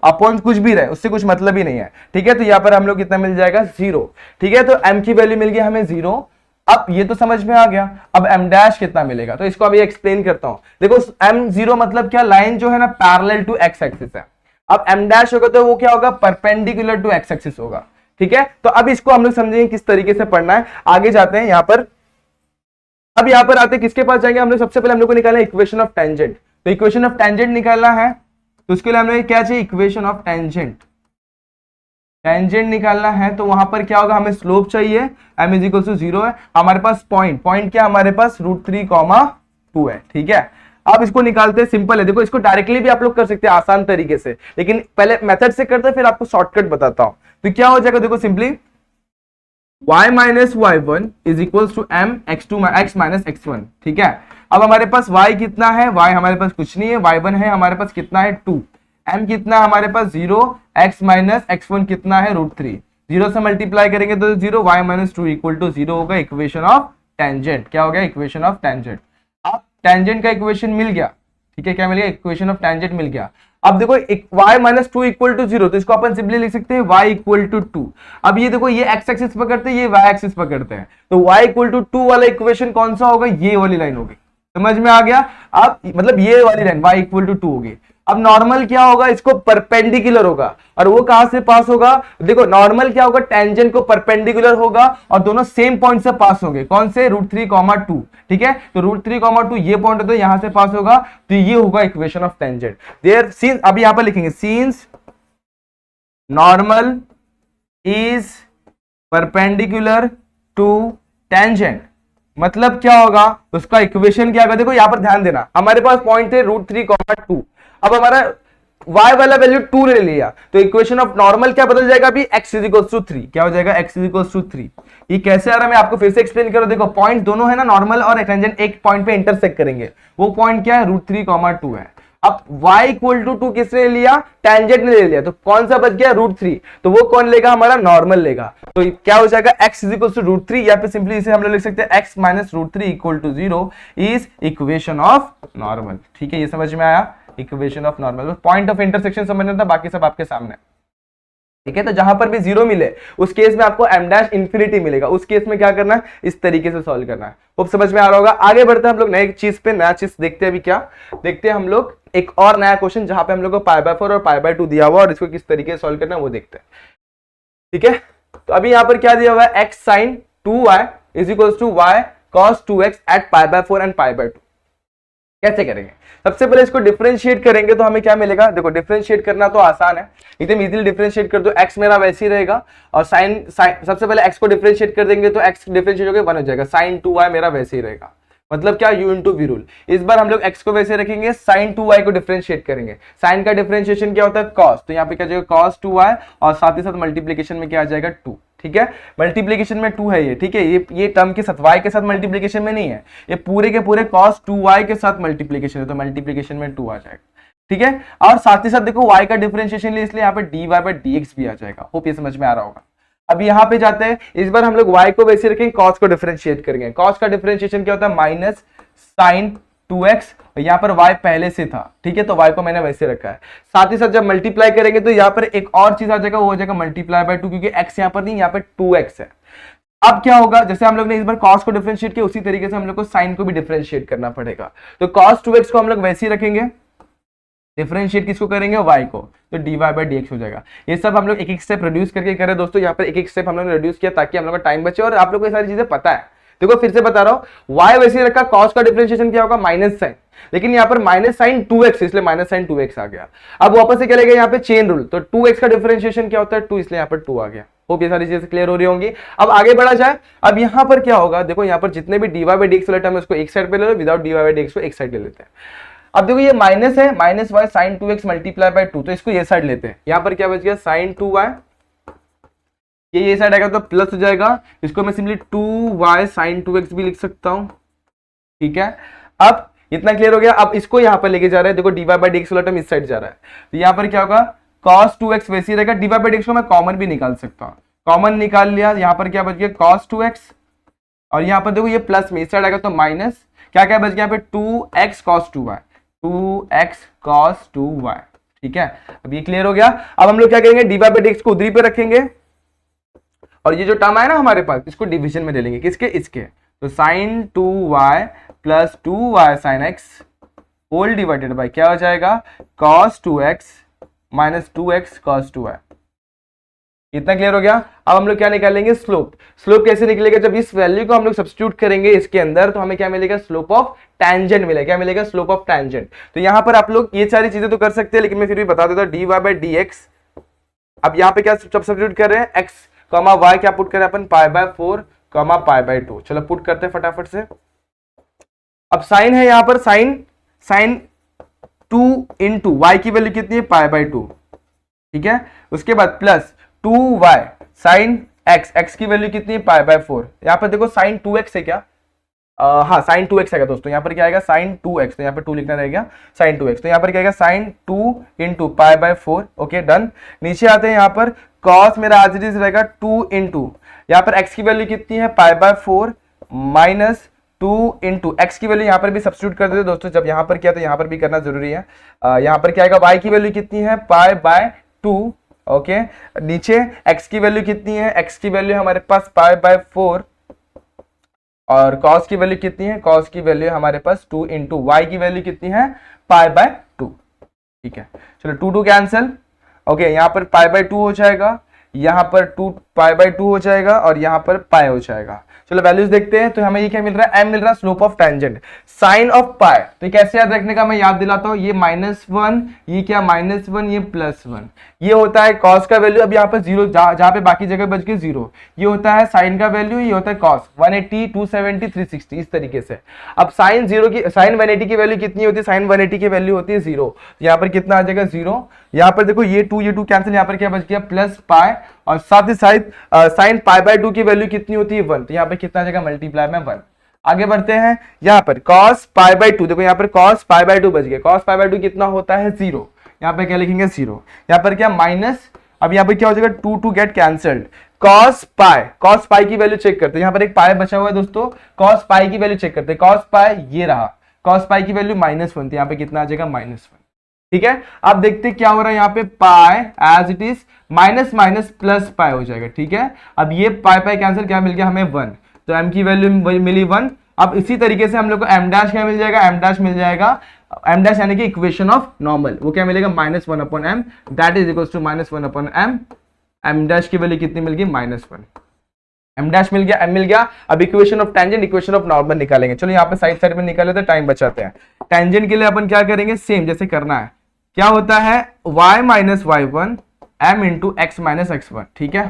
अपॉन कुछ भी रहे उससे कुछ मतलब ही नहीं है। ठीक है, तो यहाँ पर हम लोग कितना मिल जाएगा 0। ठीक है, तो m की वैल्यू मिल गई हमें 0। अब ये तो समझ में आ गया, अब m' कितना मिलेगा, तो इसको अभी एक्सप्लेन करता हूं। देखो m0 मतलब क्या, लाइन जो है ना पैरेलल टू x एक्सिस है, अब m' होगा तो वो क्या होगा परपेंडिकुलर टू x एक्सिस होगा। ठीक है, तो अब इसको हम लोग समझेंगे किस तरीके से पढ़ना है, आगे जाते हैं यहाँ पर। अब यहाँ पर आते किसके पास जाएंगे हम लोग, सबसे पहले हम लोग को निकालना है इक्वेशन ऑफ टेंजेंट, तो इक्वेशन ऑफ टेंजेंट निकालना है तो उसके लिए हमें क्या चाहिए इक्वेशन ऑफ टेंजेंट निकालना है, तो वहां पर क्या होगा हमें स्लोप चाहिए, m = 0 है, हमारे पास पॉइंट क्या हमारे पास √3,2 है। ठीक है, अब इसको निकालते हैं, सिंपल है, देखो इसको डायरेक्टली भी आप लोग कर सकते हैं आसान तरीके से, लेकिन पहले मेथड से करते हैं फिर आपको शॉर्टकट बताता हूं। तो क्या हो जाएगा देखो simply y - y1 = m x - x1। ठीक है, अब हमारे पास y कितना है, y हमारे पास कुछ नहीं है, y1 है हमारे पास कितना है 2, m कितना हमारे पास 0, x - x1 कितना है √3, 0 से मल्टीप्लाई करेंगे तो 0, y - 2 = 0 होगा, इक्वेशन ऑफ टेंजेंट क्या हो गया इक्वेशन ऑफ टेंजेंट। अब टेंजेंट का इक्वेशन मिल गया, ठीक है, क्या मिल गया इक्वेशन ऑफ टेंजेंट मिल गया। अब देखो y - 2 = 0, तो इसको अपन सिंपली लिख सकते हैं y = 2। अब ये देखो ये x एक्सिस पकड़ते हैं, ये y एक्सिस पकड़ते हैं, तो y = 2 वाला इक्वेशन कौन सा होगा, ये वाली लाइन होगी, समझ में आ गया। अब मतलब ये वाली लाइन y = 2 होगी। अब नॉर्मल क्या होगा, इसको परपेंडिकुलर होगा, और वो कहां से पास होगा, देखो नॉर्मल क्या होगा टेंजेंट को परपेंडिकुलर होगा और दोनों सेम पॉइंट से पास होंगे, कौन से √3,2। ठीक है, तो √3,2 ये पॉइंट है तो यहां से पास होगा, तो ये होगा equation of tangent there since. अब यहां पर लिखेंगे since normal is perpendicular to tangent, मतलब क्या होगा उसका इक्वेशन क्या होगा, देखो यहां पर ध्यान देना, हमारे पास पॉइंट थे √3,2, अब हमारा y वाला वैल्यू 2 ले लिया, तो इक्वेशन ऑफ नॉर्मल क्या बदल जाएगा अभी x = 3, क्या हो जाएगा x = 3। ये कैसे आ रहा है मैं आपको फिर से एक्सप्लेन करूं, देखो पॉइंट दोनों है ना नॉर्मल और टेंजेंट एक पॉइंट पे इंटरसेक्ट करेंगे, वो पॉइंट क्या है √3,2 है। अब y = 2 किसने लिया, टेंजेंट ने ले लिया, तो कौन सा बच गया √3, तो वो कौन लेगा हमारा नॉर्मल लेगा, तो क्या हो जाएगा x = √3, या फिर सिंपली इसे हम लोग लिख सकते हैं x - √3 = 0 is equation of normal. ठीक है, ये समझ में आया equation of normal, point of intersection समझना था, बाकी सब आपके सामने। ठीक है, तो जहां पर भी 0 मिले उस केस में आपको m' इंफिनिटी मिलेगा, उस केस में क्या करना है इस तरीके से सॉल्व करना है। वो समझ में आ रहा होगा। आगे बढ़ते हैं हम लोग नए चीज पे, नया चीज देखते हैं। अभी क्या देखते हैं हम लोग, एक और नया क्वेश्चन जहां पे हम लोग को π/4 और π/2 दिया हुआ और इसको किस तरीके से सॉल्व करना है वो देखते हैं। ठीक है, तो अभी यहाँ पर क्या दिया हुआ है x sin 2y = y cos 2x at π/4 and π/2। कैसे करेंगे, सबसे पहले इसको डिफरेंशिएट करेंगे तो हमें क्या मिलेगा, देखो डिफरेंशिएट करना तो आसान है, एकदम इजीली डिफरेंशिएट कर दो, x मेरा वैसे ही रहेगा और साइन सबसे पहले x को डिफरेंशिएट कर देंगे तो x डिफरेंशिएट होकर 1 हो जाएगा, sin 2y मेरा वैसे ही रहेगा, मतलब क्या u × v रूल। इस बार हम लोग x को वैसे रखेंगे, sin 2y को डिफरेंशिएट करेंगे, sin का डिफरेंशिएशन क्या होता है cos, तो यहाँ पे क्या जाएगा cos 2y और साथ ही साथ मल्टीप्लीकेशन में क्या आ जाएगा 2। ठीक है, मल्टीप्लीकेशन में 2 है ये, ठीक है, ये टर्म के साथ y के साथ मल्टीप्लीकेशन में नहीं है, ये पूरे के पूरे cos 2y के साथ मल्टीप्लीकेशन है, तो मल्टीप्लीकेशन में 2 आ जाएगा। ठीक है, और साथ ही साथ देखो y का डिफरेंशिएशन लिए, इसलिए यहाँ पे dy/dx भी आ जाएगा। होप ये समझ में आ रहा होगा। अब यहाँ पे जाते हैं, इस बार हम लोग y को वैसे रखेंगे, cos को डिफरेंशिएट करेंगे। cos का डिफरेंशिएशन क्या होता है, माइनस साइन 2x और यहाँ पर y पहले से था, ठीक है, तो y को मैंने वैसे रखा है। साथ ही साथ जब मल्टीप्लाई करेंगे तो यहाँ पर एक और चीज आ जाएगा, वो हो जाएगा मल्टीप्लाई बाय 2, क्योंकि x यहाँ पर नहीं, यहाँ पर 2x है। अब क्या होगा, जैसे हम लोग ने इस बार cos को डिफरेंशिएट किया, उसी तरीके से हम लोग को sin को भी डिफरेंशिएट करना पड़ेगा। तो cos 2x को हम लोग वैसे ही रखेंगे, डिफरेंशिएट किसको करेंगे, y को, तो dy बाय dx हो जाएगा। ये सब हम लोग एक एक स्टेप रिड्यूस करके करें दोस्तों, यहाँ पर एक एक स्टेप हम लोग ने रिड्यूस किया ताकि हम लोग का टाइम बचे और आप लोग को ये सारी चीजें पता है। देखो फिर से बता रहा हूं, y वैसे ही रखा, cos का डिफरेंशिएशन क्या होगा, माइनस साइन, लेकिन यहाँ पर माइनस साइन 2x, इसलिए माइनस साइन 2x आ गया। अब वापस से क्या लगेगा यहाँ पे चेन रूल, तो 2x का डिफरेंशिएशन क्या होता है 2, इसलिए यहाँ पर 2 आ गया। होप ये सारी चीजें क्लियर हो रही होंगी। अब आगे बढ़ा जाए, अब यहाँ पर क्या होगा, देखो यहाँ पर जितने भी dy बाय dx वाले टर्म है उसको एक साइड पे ले लो, विदाउट dy बाय dx को एक साइड ले लेते हैं। अब देखो ये माइनस है, minus y sine 2x multiply by 2, तो इसको ये साइड लेते हैं। यहाँ पर क्या बच गया साइन 2y, ये साइड आएगा तो प्लस हो जाएगा, इसको मैं सिंपली 2y साइन 2x भी लिख सकता हूं, ठीक है। अब इतना क्लियर हो गया। अब इसको यहाँ पर लेके जा रहे हैं, देखो dy बाय dx वाला टर्म इस साइड जा रहा है, तो यहाँ पर क्या होगा cos 2x वैसे ही रहेगा, dy बाय dx को मैं कॉमन भी निकाल सकता हूँ, कॉमन निकाल लिया, यहाँ पर क्या बच गया cos 2x, और यहाँ पर देखो ये प्लस में इस साइड आएगा तो माइनस, क्या क्या बच गया यहाँ पे 2x cos 2y, 2x cos 2y, ठीक है। अब ये क्लियर हो गया। अब हम लोग क्या करेंगे, dy बाय dx को उधरी पे रखेंगे और ये जो टर्म है ना हमारे पास, इसको डिवीजन में ले लेंगे, किसके, इसके, तो sine 2y plus 2y sine x whole divided by क्या हो जाएगा cos 2x minus 2x cos 2y। इतना क्लियर हो गया। अब हम लोग क्या निकालेंगे, स्लोप। स्लोप कैसे निकलेगा, जब इस वैल्यू को हम लोग सब्स्टिट्यूट करेंगे इसके अंदर, तो हमें क्या मिलेगा, स्लोप ऑफ टैंजेंट मिलेगा। क्या मिलेगा, स्लोप ऑफ टैंजेंट। तो यहां पर आप लोग ये सारी चीजें तो कर सकते हैं, लेकिन मैं फिर भी बता देता हूं, dy बाय dx। अब यहाँ पे क्या सब्स्टिट्यूट कर रहे हैं, x कॉमा y क्या पुट करें अपन, pi by 4 comma pi by 2। चलो पुट करते हैं फटाफट से। अब साइन है यहाँ पर, साइन 2 इंटू वाई की वैल्यू कितनी है, पाई बाय 2, ठीक है। उसके बाद प्लस 2y साइन x की वैल्यू कितनी है, पाई बाय 4। यहाँ पर देखो साइन 2x है क्या, हाँ साइन 2x आएगा दोस्तों, यहाँ पर क्या आएगा साइन 2x, तो यहाँ पर 2 लिखना रहेगा साइन 2x, तो यहाँ पर क्या आएगा sine 2 into pi by 4। Okay done. नीचे आते हैं, यहाँ पर cos मेरा आज रहेगा 2 इंटू, यहाँ पर x की वैल्यू कितनी है, पाई बाय 4 माइनस 2 इंटू एक्स की वैल्यू यहाँ पर भी सब्स्टिट्यूट कर देते दोस्तों, जब यहाँ पर किया तो यहाँ पर भी करना जरूरी है। यहाँ पर क्या आएगा, y की वैल्यू कितनी है, पाई बाय 2। ओके नीचे x की वैल्यू कितनी है, x की वैल्यू हमारे पास पाई बाय 4, और cos की वैल्यू कितनी है, cos की वैल्यू हमारे पास 2 इंटू y की वैल्यू कितनी है, पाई बाय 2, ठीक है। चलो 2 2 कैंसिल। ओके यहाँ पर पाई बाय 2 हो जाएगा, यहाँ पर 2 पाई बाय 2 हो जाएगा, और यहाँ पर पाई हो जाएगा। चलो वैल्यूज देखते हैं, तो हमें ये क्या मिल रहा है, m मिल रहा है, slope of tangent sine of pi. तो ये कैसे याद रखने का, मैं याद दिलाता हूँ, ये -1, ये क्या -1, ये +1, ये होता है cos का वैल्यू। अब यहाँ पर 0 जहाँ पे बाकी जगह बच गए 0, ये होता है साइन का वैल्यू, ये होता है cos 180 270 360 इस तरीके से। अब साइन 180 की वैल्यू कितनी होती है, साइन 180 की वैल्यू होती है 0, यहाँ पर कितना आ जाएगा 0। यहाँ पर देखो ये 2 कैंसिल, यहाँ पर क्या बच गया प्लस पाई, और साथ ही साथ साइन पाई बाय 2 की वैल्यू कितनी होती है 1, तो यहाँ पर कितना आ जाएगा मल्टीप्लाई में 1। आगे बढ़ते हैं, यहाँ पर cos पाई बाय 2, देखो यहाँ पर cos पाई बाय 2 बच गया, cos पाई बाय 2 कितना होता है 0, यहाँ पे क्या लिखेंगे 0, यहाँ पर क्या माइनस, अब यहाँ पर क्या हो जाएगा 2 2 गेट कैंसल्ड, cos पाई की वैल्यू चेक करते हैं, यहाँ पर एक पाई बचा हुआ है दोस्तों, cos पाई की वैल्यू चेक करते हैं, cos पाई ये रहा, cos पाई की वैल्यू -1 थी, यहाँ पे कितना आ जाएगा -1, ठीक है। अब देखते हैं क्या हो रहा है, यहाँ पे pi as it is minus minus plus pi हो जाएगा, ठीक है। अब ये पाई कैंसिल, क्या मिल गया हमें 1, तो m की वैल्यू मिली 1। अब इसी तरीके से हम लोग को m डैश क्या मिल जाएगा, m डैश मिल जाएगा, m डैश यानी कि इक्वेशन ऑफ नॉर्मल, वो क्या मिलेगा -1/m, that is equals to -1/m। m dash की वैल्यू कितनी मिल गई, -1, m डैश मिल गया, m मिल गया। अब equation of tangent, equation of normal निकालेंगे। चलो यहाँ पे साइड में निकाले तो टाइम बचाते हैं। टैंजेंट के लिए अपन क्या करेंगे, सेम जैसे करना है, क्या होता है y minus y1 m into x minus x1, ठीक है।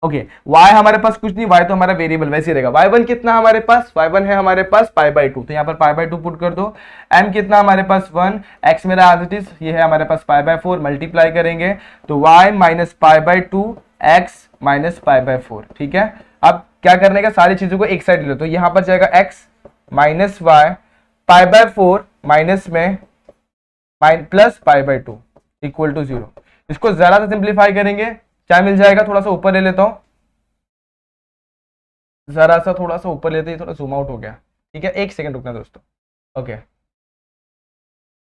ओके y हमारे पास कुछ नहीं, y तो हमारा वेरिएबल वैसे रहेगा। y1 कितना हमारे पास, y1 है हमारे पास पाई बाय 2, तो यहाँ पर पाई बाय 2 पुट कर दो। m कितना हमारे पास 1, x मेरा एज इट इज ये है हमारे पास पाई बाय 4, मल्टीप्लाई करेंगे तो y minus pi by 2 x minus pi by 4, ठीक है। अब क्या करने का, सारी चीजों को एक साइड ले लो, तो यहाँ पर जाएगा x minus y pi by 4 minus में plus pi by 2 equal to 0। इसको जरा सा सिंप्लीफाई करेंगे, क्या मिल जाएगा, थोड़ा सा ऊपर ले लेता हूं, जरा सा थोड़ा सा ऊपर लेते ही थोड़ा जूम आउट हो गया, ठीक है। एक सेकंड रुकना दोस्तों। ओके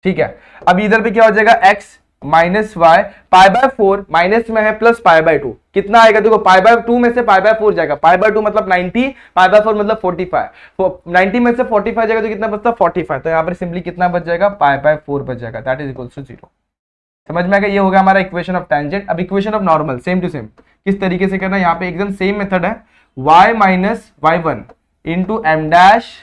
ठीक है। अब इधर पे क्या हो जाएगा x minus y pi by 4 minus में है प्लस पाई बाय 2, कितना आएगा देखो पाई बाय 2 में से पाई बाय 4 जाएगा, पाई बाय 2 मतलब 90, पाई बाय 4 मतलब 45, 90 में से 45 जाएगा तो कितना बचता 45, तो यहाँ पर सिंपली कितना बच जाएगा पाई बाय 4 बच जाएगा, दैट इज इक्वल टू 0। समझ में आएगा, ये हो गया हमारा इक्वेशन ऑफ टेंजेंट। अब equation of normal same to same किस तरीके से करना है, यहाँ पे एकदम सेम मेथड है, y minus y1 into m dash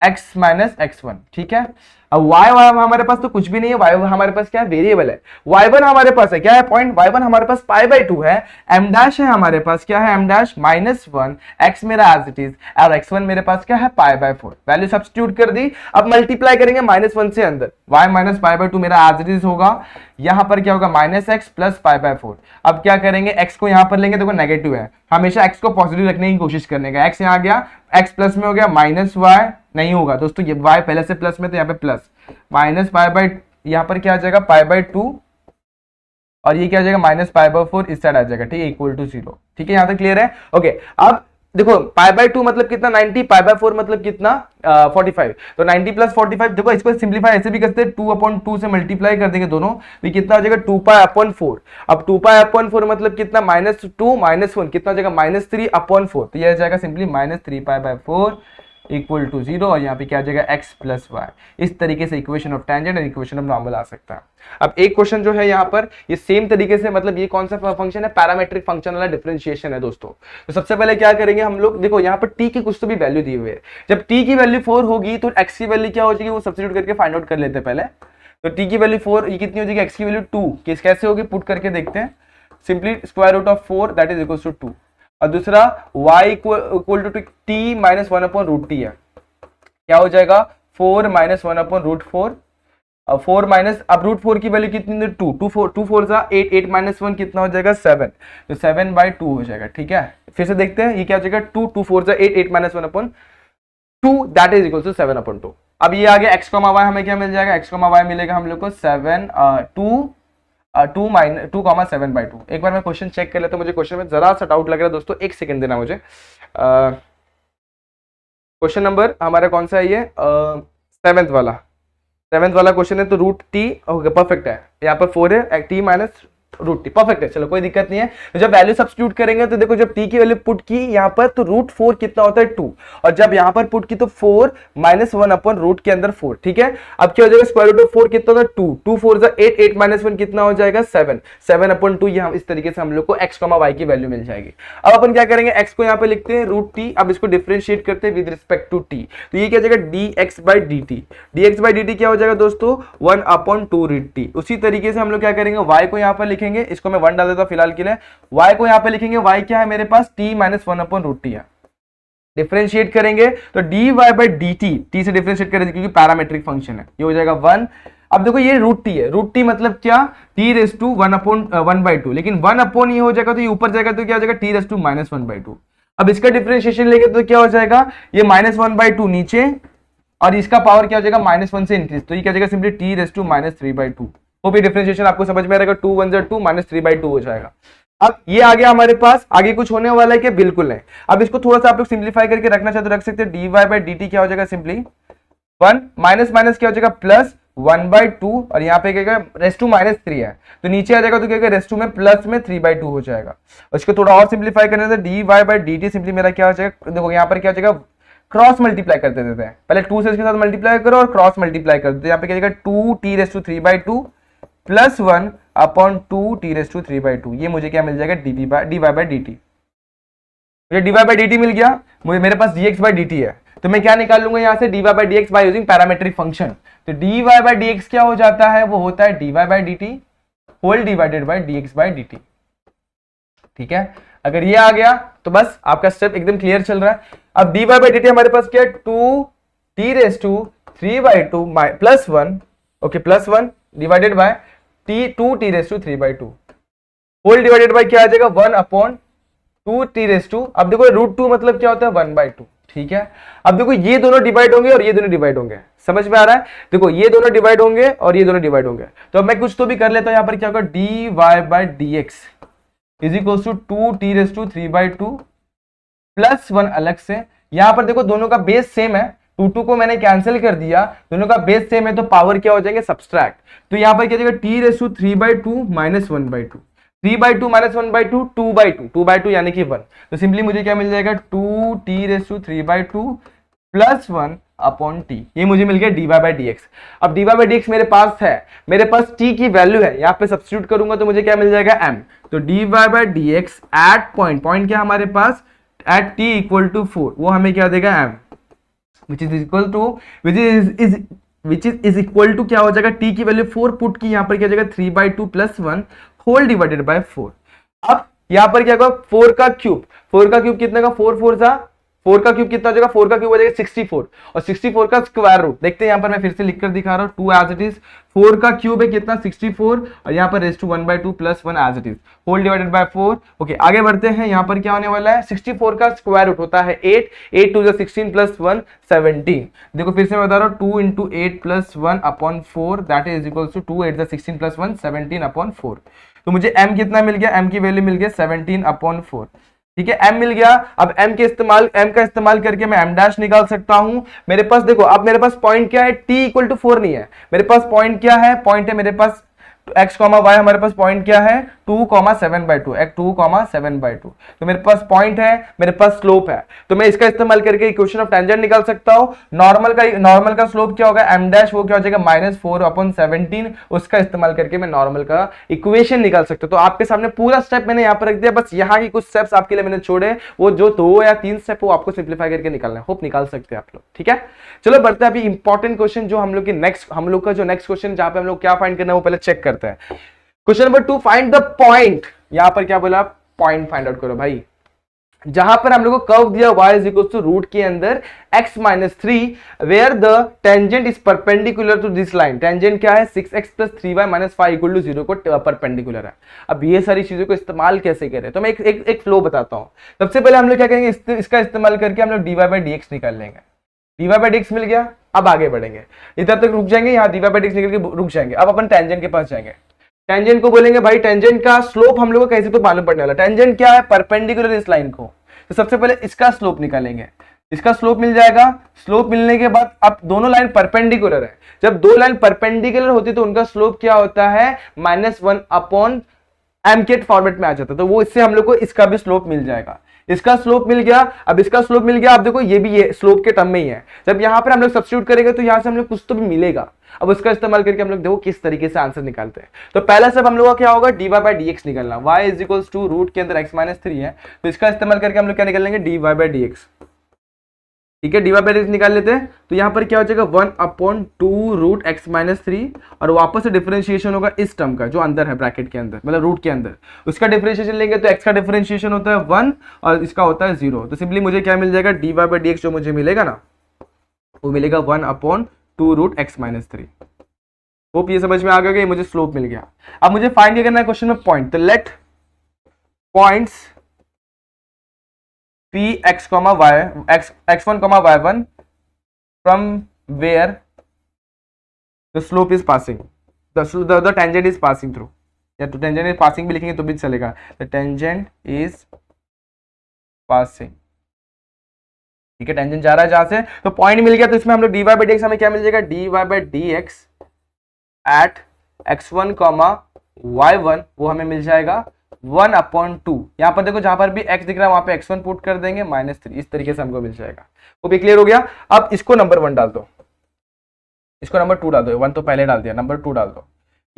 x minus x1, ठीक है। अब y हमारे पास तो कुछ भी नहीं है, y हमारे पास क्या है वेरिएबल है, y1 हमारे पास है क्या है पॉइंट, y1 हमारे पास पाई बाय 2 है, m डैश है हमारे पास क्या है m डैश माइनस 1, x मेरा एज इट इज और x1 मेरे पास क्या है पाई बाय 4, वैल्यू सब्स्टिट्यूट कर दी। अब मल्टीप्लाई करेंगे -1 से अंदर, y माइनस पाई बाय 2 मेरा एज इट इज होगा, यहां पर क्या होगा minus x plus pi by 4। अब क्या करेंगे x को यहां पर लेंगे, देखो नेगेटिव है, हमेशा x को पॉजिटिव रखने की कोशिश करने का, x यहां गया x प्लस में हो गया माइनस y नहीं होगा दोस्तों, ये y पहले से प्लस में तो यहाँ पे प्लस माइनस पाई बाय, यहाँ पर क्या आ जाएगा पाई बाय 2 और ये क्या आ जाएगा माइनस पाई बाय 4 इस साइड आ जाएगा, ठीक है, इक्वल टू 0, ठीक है, यहाँ तक क्लियर है। ओके अब देखो पाई बाय 2 मतलब कितना 90, पाई बाय 4 मतलब कितना 45, तो 90 प्लस 45, देखो इसको सिंप्लीफाई ऐसे भी करते हैं, 2/2 से मल्टीप्लाई कर देंगे दोनों, तो कितना हो जाएगा 2π/4। अब 2π/4 मतलब कितना -2 -1 कितना हो जाएगा -3/4, तो यह आ जाएगा सिंपली -3π/4 इक्वल टू 0, और यहाँ पे क्या आ जाएगा x प्लस वाई। इस तरीके से इक्वेशन ऑफ टेंजेंट और इक्वेशन ऑफ नॉर्मल आ सकता है। अब एक क्वेश्चन जो है यहाँ पर ये सेम तरीके से, मतलब ये कौन सा फंक्शन है, पैरामेट्रिक फंक्शन वाला डिफरेंशिएशन है दोस्तों। तो सबसे पहले क्या करेंगे हम लोग, देखो यहाँ पर t की कुछ तो भी वैल्यू दी हुई है, जब t की वैल्यू 4 होगी तो x की वैल्यू क्या हो जाएगी वो सब्स्टिट्यूट करके फाइंड आउट कर लेते हैं पहले। तो t की वैल्यू 4, ये कितनी हो जाएगी, x की वैल्यू 2, कैसे होगी पुट करके देखते हैं, simply square root of 4 that is equal to 2, और दूसरा y equal to t minus 1/√t है, क्या हो जाएगा 4 माइनस 1/√4, अब 4 माइनस, अब √4 की वैल्यू कितनी, 2 2 4 जा 8, 8 माइनस 1 कितना हो जाएगा 7, तो 7/2 हो जाएगा, ठीक है। फिर से देखते हैं ये क्या हो जाएगा 2 2 4 जा 8, 8 minus 1/2 that is equal to 7/2। अब ये आ गया x, y हमें क्या मिल जाएगा, x, y मिलेगा हम लोग को 2,7/2। एक बार मैं क्वेश्चन चेक कर लेता हूं, मुझे क्वेश्चन में जरा सा डाउट लग रहा है दोस्तों, एक सेकंड देना मुझे। क्वेश्चन नंबर हमारा कौन सा है ये, 7th वाला क्वेश्चन है, तो √t ओके परफेक्ट है, यहाँ पर 4 है t माइनस √t परफेक्ट है, चलो कोई दिक्कत नहीं है। तो जब वैल्यू सब्स्टिट्यूट करेंगे तो देखो जब t की वैल्यू पुट की यहाँ पर तो √4 कितना होता है 2, और जब यहाँ पर पुट की तो 4 माइनस 1/रूट के अंदर 4, ठीक है। अब क्या हो जाएगा स्क्वायर रूट ऑफ 4 कितना होता है 2, 2 4 जा 8, 8 माइनस 1 कितना हो जाएगा 7, 7/2, यहाँ इस तरीके से हम लोग को x, y की वैल्यू मिल जाएगी। अब अपन क्या करेंगे, x को यहाँ पे लिखते हैं √t, अब इसको डिफरेंशिएट करते हैं विद रिस्पेक्ट टू t, तो ये क्या हो जाएगा dx/dt, dx/dt क्या हो जाएगा दोस्तों 1/2√t। उसी तरीके से हम लोग क्या करेंगे, y को यहाँ पर लिखेंगे, इसको मैं 1 डाल देता हूं फिलहाल के लिए, y को यहां पे लिखेंगे, y क्या है मेरे पास t माइनस 1/√t है, डिफरेंशिएट करेंगे तो dy/dt, t से डिफरेंशिएट करेंगे क्योंकि पैरामेट्रिक फंक्शन है, ये हो जाएगा 1। अब देखो ये √t है, √t मतलब क्या t⁻1/2, लेकिन 1 ये हो जाएगा तो ये ऊपर जाएगा तो क्या हो जाएगा t⁻−1/2। अब इसका डिफरेंशिएशन लेंगे तो क्या हो जाएगा, ये -1/2 नीचे और इसका पावर क्या हो जाएगा -1 से इंक्रीज, तो ये क्या हो जाएगा सिंपली t⁻3/2। वो भी डिफरेंशिएशन आपको समझ में आएगा, 2 1 2 -3/2 हो जाएगा। अब ये आ गया हमारे पास, आगे कुछ होने वाला है क्या, बिल्कुल नहीं। अब इसको थोड़ा सा आप लोग सिंप्लीफाई करके रखना चाहते तो रख सकते हैं, dy/dt क्या हो जाएगा सिंपली 1 माइनस माइनस क्या हो जाएगा प्लस 1/2, और यहाँ पे क्या रेस टू -3 है तो नीचे आ जाएगा तो क्या रेस टू में प्लस में 3/2 हो जाएगा। इसको थोड़ा और सिंप्लीफाई करने से dy/dt सिंपली मेरा क्या हो जाएगा, देखो यहाँ पर क्या हो जाएगा क्रॉस मल्टीप्लाई करते देते हैं, पहले 2 से इसके साथ मल्टीप्लाई करो और क्रॉस मल्टीप्लाई कर देते हैं, यहाँ पे क्या जाएगा 2t⁻3/2 प्लस 1/2 t⁻3/2, ये मुझे क्या मिल जाएगा dy/dt। मुझे dy/dt मिल गया, मुझे मेरे पास dx/dt है, तो मैं क्या निकाल लूंगा यहाँ से dy/dx by using parametric function. तो dy/dx क्या हो जाता है, वो होता है dy/dt whole divided bye dx/dt, ठीक है। अगर ये आ गया तो बस आपका स्टेप एकदम क्लियर चल रहा है। अब dy/dt हमारे पास क्या है 2t⁻3/2 plus 1, okay plus 1 divided by 2t⁻3/2 whole divided by क्या आ जाएगा 1/2t⁻, अब देखो √2 मतलब क्या होता है 1/2, ठीक है। अब देखो ये दोनों डिवाइड होंगे और ये दोनों डिवाइड होंगे, समझ में आ रहा है, देखो ये दोनों डिवाइड होंगे और ये दोनों डिवाइड होंगे, तो अब मैं कुछ तो भी कर लेता हूं, यहां पर क्या होगा dy/dx is equal to 2t⁻3/2 plus 1 अलग से, यहां पर देखो दोनों का बेस सेम है 2 को मैंने कैंसिल कर दिया, दोनों का बेस सेम है तो पावर क्या हो जाएंगे, सब्सट्रैक्ट। तो यहाँ पर क्या जाएगा t⁻³ - 1/2, 3/2 - 1/2 2/2 यानी कि 1। तो सिंपली मुझे क्या मिल जाएगा 2t⁻³ + 1/t, ये मुझे मिल गया dy/dx। अब dy/dx मेरे पास है, मेरे पास t की वैल्यू है, यहाँ पे सब्स्टिट्यूट करूंगा तो मुझे क्या मिल जाएगा m। तो dy/dx एट पॉइंट क्या हमारे पास एट t = 4, वो हमें क्या देगा m, which is equal to क्या हो जाएगा, t की वैल्यू 4 पुट की, यहाँ पर क्या हो जाएगा 3/2 + 1 होल डिवाइडेड बाय 4। अब यहाँ पर क्या होगा 4 का क्यूब कितने का, 4 4 सा 4 का क्यूब कितना हो जाएगा, 4 का क्यूब हो जाएगा 64, और 64 का स्क्वायर रूट देखते हैं, यहाँ पर मैं फिर से लिखकर दिखा रहा हूँ 2 एज इट इज, 4 का क्यूब है कितना 64, और यहाँ पर raise to 1/2 + 1 as it is whole divided by 4। Okay आगे बढ़ते हैं, यहाँ पर क्या होने वाला है, 64 का स्क्वायर रूट होता है 8, 8 2 = 16 + 1 17। देखो फिर से मैं बता रहा हूँ 2 × 8 + 1/4 दैट इज इक्वल टू 2 8 = 16 + 1 17/4। तो मुझे m कितना मिल गया, m की वैल्यू मिल गया 17/4। ठीक है, m मिल गया। अब m का इस्तेमाल करके मैं m' निकाल सकता हूं। मेरे पास देखो, अब मेरे पास पॉइंट क्या है, t = 4 नहीं है, मेरे पास पॉइंट क्या है, पॉइंट है मेरे पास x, y, हमारे पास पॉइंट क्या है 2,7/2, 2,7/2। तो मेरे पास पॉइंट है, मेरे पास स्लोप है, तो मैं इसका इस्तेमाल करके इक्वेशन ऑफ टेंजेंट निकाल सकता हूं। नॉर्मल का स्लोप क्या होगा m', वो क्या हो जाएगा -4/17, उसका इस्तेमाल करके मैं नॉर्मल का इक्वेशन निकाल सकता हूं। तो आपके सामने पूरा स्टेप मैंने यहां पर रख दिया, बस यहां की कुछ स्टेप्स आपके लिए मैंने छोड़े, वो जो 2 या 3 स्टेप वो आपको सिंप्लीफाई करके निकालना है। होप निकाल सकते हैं आप लोग। ठीक है, चलो बढ़ते हैं अभी इंपॉर्टेंट क्वेश्चन, जो हम लोग का जो नेक्स्ट क्वेश्चन जहां पे हम लोग क्या फाइंड करना है वो पहले चेक करते हैं। Question number 2, find the point. यहां पर क्या बोला, पॉइंट फाइंड आउट करो भाई, जहां पर हम लोग को कर्व दिया y = रूट के अंदर x - 3 where the tangent is perpendicular to this line. Tangent क्या है 6x + 3y - 5 = 0 को परपेंडिकुलर है। अब ये सारी चीजों को इस्तेमाल कैसे करें, तो मैं एक फ्लो बताता हूं। सबसे पहले हम लोग क्या करेंगे, इसका इस्तेमाल करके हम लोग dy/dx निकाल लेंगे। dy/dx मिल गया, अब आगे बढ़ेंगे, इधर तक रुक जाएंगे, यहाँ dy/dx निकल के रुक जाएंगे। अब अपन टेंजेंट के पास जाएंगे, टेंजेंट को बोलेंगे भाई टेंजेंट का स्लोप हम लोग को कैसे तो मालूम पड़ने वाला, टेंजेंट क्या है परपेंडिकुलर इस लाइन को। तो सबसे पहले इसका स्लोप निकालेंगे, इसका स्लोप मिल जाएगा। स्लोप मिलने के बाद अब दोनों लाइन परपेंडिकुलर है, जब दो लाइन परपेंडिकुलर होती है तो उनका स्लोप क्या होता है -1/m के फॉर्मेट में आ जाता है। तो वो इससे हम लोग को इसका भी स्लोप मिल जाएगा। इसका स्लोप मिल गया, अब इसका स्लोप मिल गया। अब देखो ये भी ये स्लोप के टर्म में ही है, जब यहां पर हम लोग सब्स्टिट्यूट करेंगे तो यहां से हम लोग कुछ तो भी मिलेगा। अब उसका इस्तेमाल करके हम लोग देखो किस तरीके से आंसर निकालते हैं। तो पहला स्टेप हम लोग का क्या होगा, dy/dx निकलना। y = रूट के अंदर x - 3 है, तो इसका इस्तेमाल करके हम लोग क्या निकाल लेंगे dy/dx। ठीक है, dy/dx निकाल लेते हैं। तो यहां पर क्या हो जाएगा 1/2 रूट x - 3, और वापस से डिफरेंशिएशन होगा इस टर्म का जो अंदर है ब्रैकेट के अंदर, मतलब रूट के अंदर, उसका डिफरेंशिएशन लेंगे तो x का डिफरेंशिएशन होता है 1 और इसका होता है 0। तो सिंपली मुझे क्या मिल जाएगा dy/dx, जो मुझे मिलेगा ना वो मिलेगा 1/2 रूट x - 3। होप ये समझ में आ गया, मुझे स्लोप मिल गया। अब मुझे फाइंड क्या करना है क्वेश्चन में, पॉइंट। तो let points p x, y x1, y1 from where the slope is passing, the tangent is passing through, या तो tangent is passing भी लिखेंगे तो भी चलेगा। the tangent is passing, ठीक है, टेंजेंट जा रहा है जहां से, तो पॉइंट मिल गया। तो इसमें हम लोग dy/dx हमें क्या मिल जाएगा dy/dx एट x1, y1 वो हमें मिल जाएगा 1/2। यहां पर देखो जहां पर भी x दिख रहा है वहां पे x1 पुट कर देंगे -3, इस तरीके से हमको मिल जाएगा। वो भी क्लियर हो गया। अब इसको नंबर 1 डाल दो, इसको नंबर 2 डाल दो, 1 तो पहले डाल दिया, नंबर 2 डाल दो।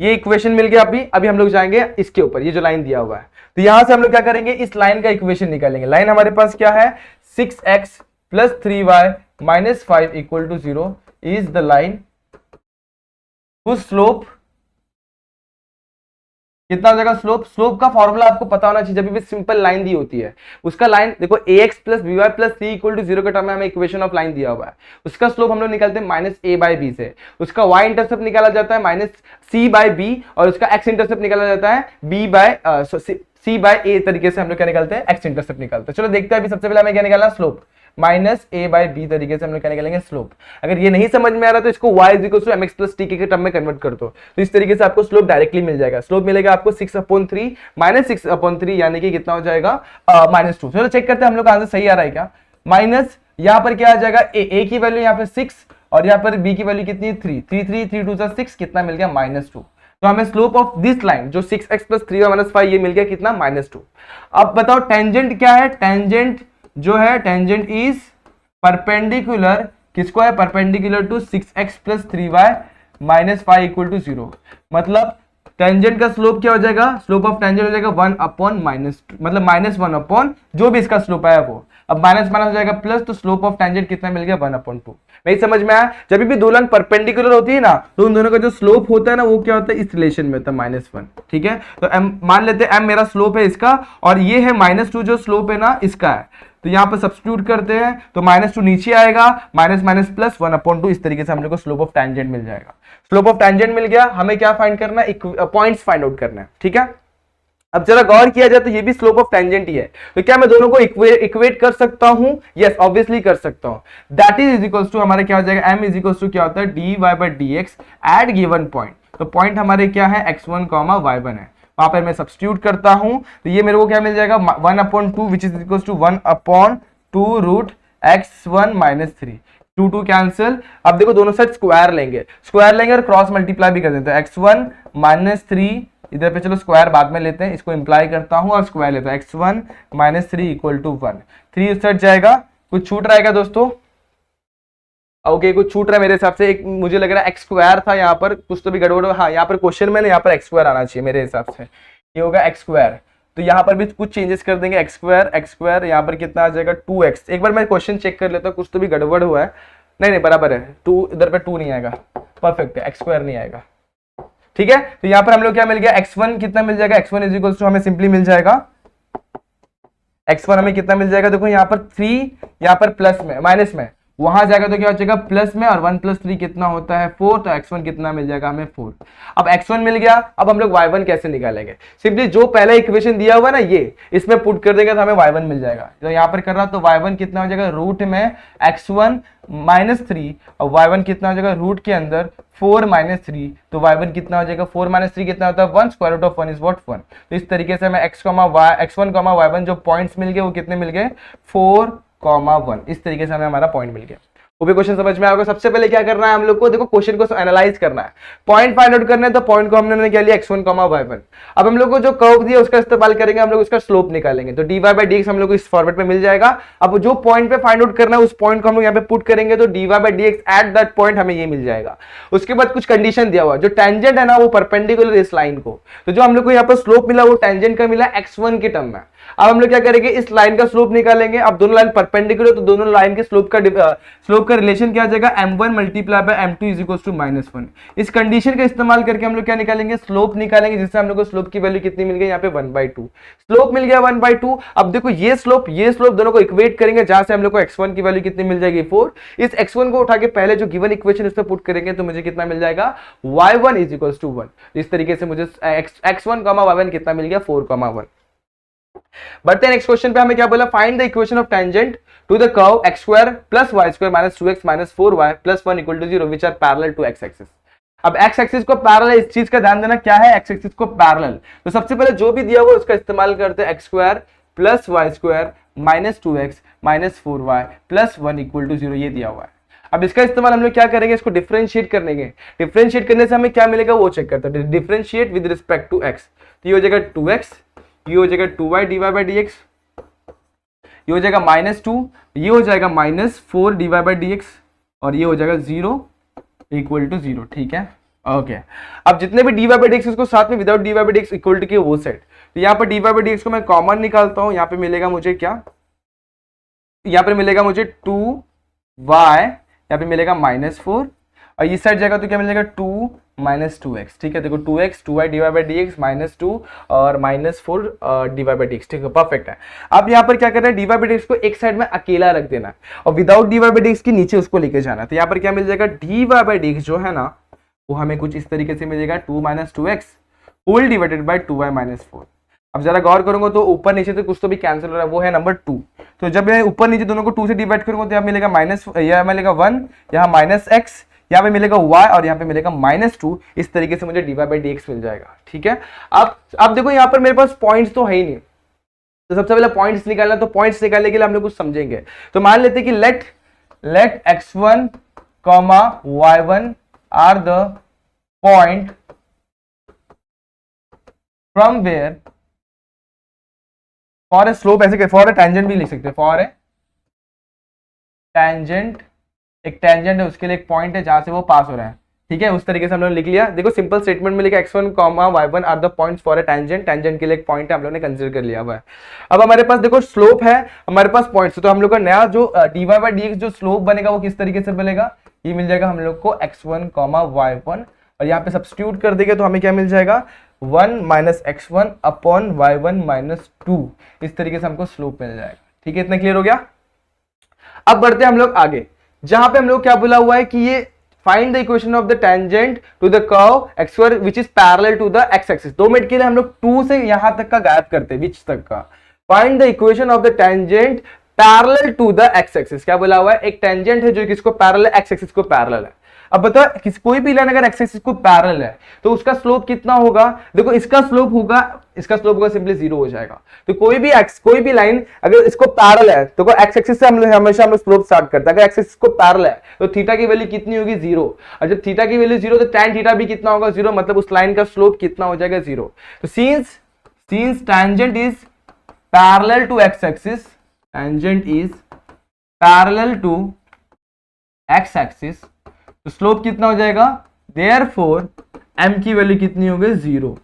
ये इक्वेशन मिल गया। अभी हम लोग जाएंगे इसके ऊपर, ये जो लाइन दिया हुआ है, तो यहां से हम लोग क्या करेंगे, इस लाइन का इक्वेशन निकालेंगे। लाइन हमारे पास क्या है 6x + 3y - 5 = 0 is the line whose slope कितना हो जाएगा, स्लोप का फॉर्मूला आपको पता होना चाहिए। जब भी सिंपल लाइन दी होती है उसका लाइन देखो ax + by + c = 0 के टर्म में हमें इक्वेशन ऑफ लाइन दिया हुआ है, उसका स्लोप हम लोग निकालते हैं -a/b से। उसका y इंटरसेप्ट निकाला जाता है -c/b, और उसका x इंटरसेप्ट निकाला जाता है c/a तरीके से हम लोग क्या निकालते हैं, x इंटरसेप्ट निकालते हैं। चलो देखते हैं। अभी सबसे पहले हमें क्या निकालना, स्लोप -a/b तरीके से हम लोग क्या निकालेंगे, स्लोप। अगर ये नहीं समझ में आ रहा तो इसको y = mx + t के टर्म में कन्वर्ट कर दो, तो इस तरीके से आपको स्लोप डायरेक्टली मिल जाएगा। स्लोप मिलेगा आपको 6/3 -6/3 यानी कि कितना हो जाएगा -2। चलो चेक करते हैं हम लोग का आंसर सही आ रहा है क्या। यहाँ पर क्या आ जाएगा, ए की वैल्यू यहाँ पे 6 और यहाँ पर बी की वैल्यू कितनी है 3, 3 2 6, कितना मिल गया -2। तो हमें स्लोप ऑफ दिस लाइन जो 6x + 3y - 5 ये मिल गया कितना -2। अब बताओ टेंजेंट क्या है, टेंजेंट जो है टेंजेंट इज परपेंडिकुलर, किसको है, परपेंडिकुलर टू 6x + 3y - 5 = 0। मतलब टेंजेंट का स्लोप क्या हो जाएगा, स्लोप ऑफ टेंजेंट हो जाएगा 1/-, मतलब -1/, जो भी इसका स्लोप आया वो, अब माइनस माइनस हो जाएगा प्लस, तो स्लोप ऑफ टेंजेंट कितना मिल गया 1/2। नहीं समझ में आया, जब भी दो लाइन परपेंडिकुलर होती है ना तो उन दोनों का जो स्लोप होता है ना वो क्या होता है, इस रिलेशन में होता है -1। ठीक है, तो m मान लेते हैं m मेरा स्लोप है इसका और ये है -2 जो स्लोप है ना इसका है, तो यहाँ पर सब्स्टिट्यूट करते हैं तो -2 नीचे आएगा, माइनस माइनस प्लस 1/2, इस तरीके से हम लोग को स्लोप ऑफ टेंजेंट मिल जाएगा। स्लोप ऑफ टेंजेंट मिल गया, हमें क्या फाइंड करना है, पॉइंट्स फाइंड आउट करना है। ठीक है, अब जरा गौर किया जाए तो ये भी स्लोप ऑफ टेंजेंट ही है, तो क्या मैं दोनों को इक्वेट कर सकता हूं, यस ऑब्वियसली कर सकता हूं। दैट इज इक्वल्स टू हमारा क्या हो जाएगा, m इज इक्वल्स टू क्या होता है dy/dx एट गिवन पॉइंट। तो पॉइंट हमारे क्या है x1, y1 है, वहां पर मैं सब्स्टिट्यूट करता हूं तो ये मेरे को क्या मिल जाएगा 1/2 which is equals to 1/2 root x1 - 3, 2 cancel. अब देखो दोनों साइड स्क्वायर लेंगे और क्रॉस मल्टीप्लाई भी कर देते हैं, x1 - 3 इधर पे, चलो स्क्वायर बाद में लेते हैं, इसको इंप्लाई करता हूं और स्क्वायर लेता हूं, x1 - 3 = 1, 3 इस साइड जाएगा, कुछ छूट रहा है दोस्तों, ओके कुछ छूट रहा है मेरे हिसाब से, एक मुझे लग रहा है x² था यहाँ पर, कुछ तो भी गड़बड़, हाँ यहाँ पर क्वेश्चन में ना यहाँ पर x² आना चाहिए मेरे हिसाब से, ये होगा x², तो यहाँ पर भी कुछ चेंजेस कर देंगे, x² यहाँ पर कितना आ जाएगा 2x। एक बार मैं क्वेश्चन चेक कर लेता हूँ, कुछ तो भी गड़बड़ हुआ है, नहीं बराबर है, 2 इधर पे 2 नहीं आएगा, परफेक्ट है, x² नहीं आएगा। ठीक है, तो यहां पर हम लोग क्या मिल गया, x1 कितना मिल जाएगा, x1 इज इक्वल्स टू हमें सिंपली मिल जाएगा, x1 हमें कितना मिल जाएगा, देखो यहां पर 3, यहां पर प्लस में माइनस में, वहां जाएगा तो क्या हो जाएगा प्लस में, और 1 + 3 कितना होता है 4, तो x1 कितना मिल जाएगा हमें 4। अब x1 मिल गया, अब हम लोग y1 कैसे निकालेंगे, सिंपली जो पहला इक्वेशन दिया हुआ ना ये इसमें पुट कर देंगे तो हमें y1 मिल जाएगा। तो यहाँ पर कर रहा तो y1 कितना हो जाएगा रूट में x1 - 3 और y1 कितना हो जाएगा रूट के अंदर 4 - 3, तो y1 कितना हो जाएगा 4 - 3 कितना होता है 1, square root of 1 is what 1। तो इस तरीके से हमें x1, y1 जो पॉइंट्स मिल गए वो कितने मिल गए 4, 1, इस तरीके से हमें हमारा पॉइंट मिल गया। वो भी क्वेश्चन समझ में आएगा। सबसे पहले क्या करना है हम लोग को, देखो क्वेश्चन को एनालाइज करना है, पॉइंट फाइंड आउट करना है, तो पॉइंट को हमने क्या लिया x1, y1। अब हम लोग को जो कर्व दिया उसका इस्तेमाल करेंगे, हम लोग उसका स्लोप निकालेंगे, तो dy/dx हम लोग को इस फॉर्मेट में मिल जाएगा। अब जो पॉइंट पे फाइंड आउट करना है उस पॉइंट को हम लोग यहाँ पे पुट करेंगे, तो dy/dx एट दैट पॉइंट हमें ये मिल जाएगा। उसके बाद कुछ कंडीशन दिया हुआ, जो टेंजेंट है ना वो परपेंडिकुलर इस लाइन को, तो जो हम लोग को यहाँ पर स्लोप मिला वो टेंजेंट का मिला x1 के टर्म में। अब हम लोग क्या करेंगे, इस लाइन का स्लोप निकालेंगे। अब दोनों लाइन परपेंडिकुलर, तो दोनों लाइन के स्लोप का रिलेशन क्या आ जाएगा m1 × m2 = -1। इस कंडीशन का इस्तेमाल करके हम लोग क्या निकालेंगे, स्लोप निकालेंगे, जिससे हम लोग को स्लोप की वैल्यू कितनी मिल गई यहाँ पे 1/2। स्लोप मिल गया 1/2। अब देखो ये स्लोप दोनों को इक्वेट करेंगे, जहां से हम लोग को x1 की वैल्यू कितनी मिल जाएगी 4। इस x1 को उठा के पहले जो गिवन इक्वेशन उस पर पुट करेंगे तो मुझे कितना मिल जाएगा y1 = 1। इस तरीके से मुझे x1, y1 कितना मिल गया 4, 1। बढ़ते हैं नेक्स्ट क्वेश्चन पे, हमें क्या बोला, find the equation of tangent to the curve x² + y² - 2x - 4y + 1 = 0 which are parallel to x axis. अब x एक्सिस को पैरेलल, इस चीज का ध्यान देना क्या है, x एक्सिस को पैरेलल, तो सबसे पहले जो भी दिया हुआ उसका इस्तेमाल करते हैं, x² + y² - 2x - 4y + 1 = 0 ये दिया हुआ है। अब इसका इस्तेमाल हम लोग क्या करेंगे, इसको डिफरेंशिएट करेंगे। डिफरेंशिएट करने से हमें क्या मिलेगा वो चेक करते हैं, differentiate with respect to x, तो ये हो जाएगा 2x, ये हो जाएगा 2y dy/dx, ये हो जाएगा -2, ये हो जाएगा -4 dy/dx, और ये हो जाएगा 0 = 0। ठीक है, ओके। अब जितने भी dy/dx इसको साथ में विदाउट dy/dx इक्वल टू के वो सेट, तो यहाँ पर dy/dx को मैं कॉमन निकालता हूं, यहाँ पे मिलेगा मुझे क्या, यहाँ पे मिलेगा मुझे 2y, यहाँ पे मिलेगा -4, और इस साइड जाएगा तो क्या मिलेगा 2 - 2x। ठीक है, देखो 2x 2y dy/dx -2 और -4 dy/dx। ठीक है, परफेक्ट है। अब यहाँ पर क्या करना है, dy/dx को एक साइड में अकेला रख देना और विदाउट dy/dx के नीचे उसको लेके जाना। तो यहाँ पर क्या मिल जाएगा, dy/dx जो है ना वो हमें कुछ इस तरीके से मिलेगा 2 - 2x whole divided bye 2y - 4। अब जरा गौर करूंगा तो ऊपर नीचे से कुछ तो भी कैंसिल हो रहा है, वो है नंबर 2। तो जब मैं ऊपर नीचे दोनों को 2 से डिवाइड करूंगा तो यहाँ मिलेगा यहाँ मिलेगा 1, यहाँ -x, यहाँ पे मिलेगा y और यहाँ पे मिलेगा -2। इस तरीके से मुझे dy/dx मिल जाएगा। ठीक है, अब देखो यहाँ पर मेरे पास पॉइंट्स तो है ही नहीं, तो सबसे पहले पॉइंट्स निकालना, तो पॉइंट्स निकालने के लिए हम लोग कुछ समझेंगे। तो मान लेते हैं कि let x1 comma y1 are the point from where for a slope, ऐसे फॉर ए टेंजेंट भी लिख सकते हैं, फॉर ए टेंजेंट, एक टेंजेंट है उसके लिए एक पॉइंट है जहां से वो पास हो रहा है, ठीक है। उस तरीके से हम लोग लिख लिया। देखो सिंपल स्टेटमेंट में लिखा x1 comma y1 are the points for a tangent, tangent के लिए एक पॉइंट है, हम लोग ने कंसीडर कर लिया हुआ है। अब हमारे पास देखो स्लोप है, हमारे पास पॉइंट्स, तो हम लोग का नया जो dy बाई dx जो स्लोप बनेगा वो किस तरीके से बनेगा, ये मिल जाएगा हम लोग को x1 कॉमा y1, और यहाँ पे सब्स्टिट्यूट कर देंगे तो हमें क्या मिल जाएगा 1 minus x1 upon y1 minus 2, इस तरीके से हमको स्लोप मिल जाएगा, ठीक है। इतना क्लियर हो गया। अब बढ़ते हैं हम लोग आगे, जहां पे हम लोग क्या बोला हुआ है कि ये find the equation of the tangent to the curve x1 which is parallel to the x axis. 2 minute के लिए हम लोग 2 से यहां तक का गायब करते हैं, विच तक का। Find the equation of the tangent parallel to the x axis. क्या बोला हुआ है, एक टेंजेंट है जो किसको पैरेलल है, x एक्सिस को पैरेलल है। अब बता कोई भी लाइन अगर x एक्सिस को पैरेलल है तो उसका स्लोप कितना होगा, देखो इसका स्लोप होगा सिंपली 0 हो जाएगा। तो कोई भी लाइन अगर इसको पैरेलल है तो x एक्सिस से हमेशा हम स्लोप स्टार्ट करते हैं। अगर x एक्सिस को पैरेलल है तो थीटा की वैल्यू कितनी होगी 0, और जब थीटा की वैल्यू 0 तो tan थीटा भी कितना होगा 0, मतलब उस लाइन का स्लोप कितना हो जाएगा 0। तो since tangent is parallel to x axis, tangent is parallel to x axis, तो स्लोप कितना हो जाएगा, देयरफॉर m की वैल्यू कितनी होगी 0।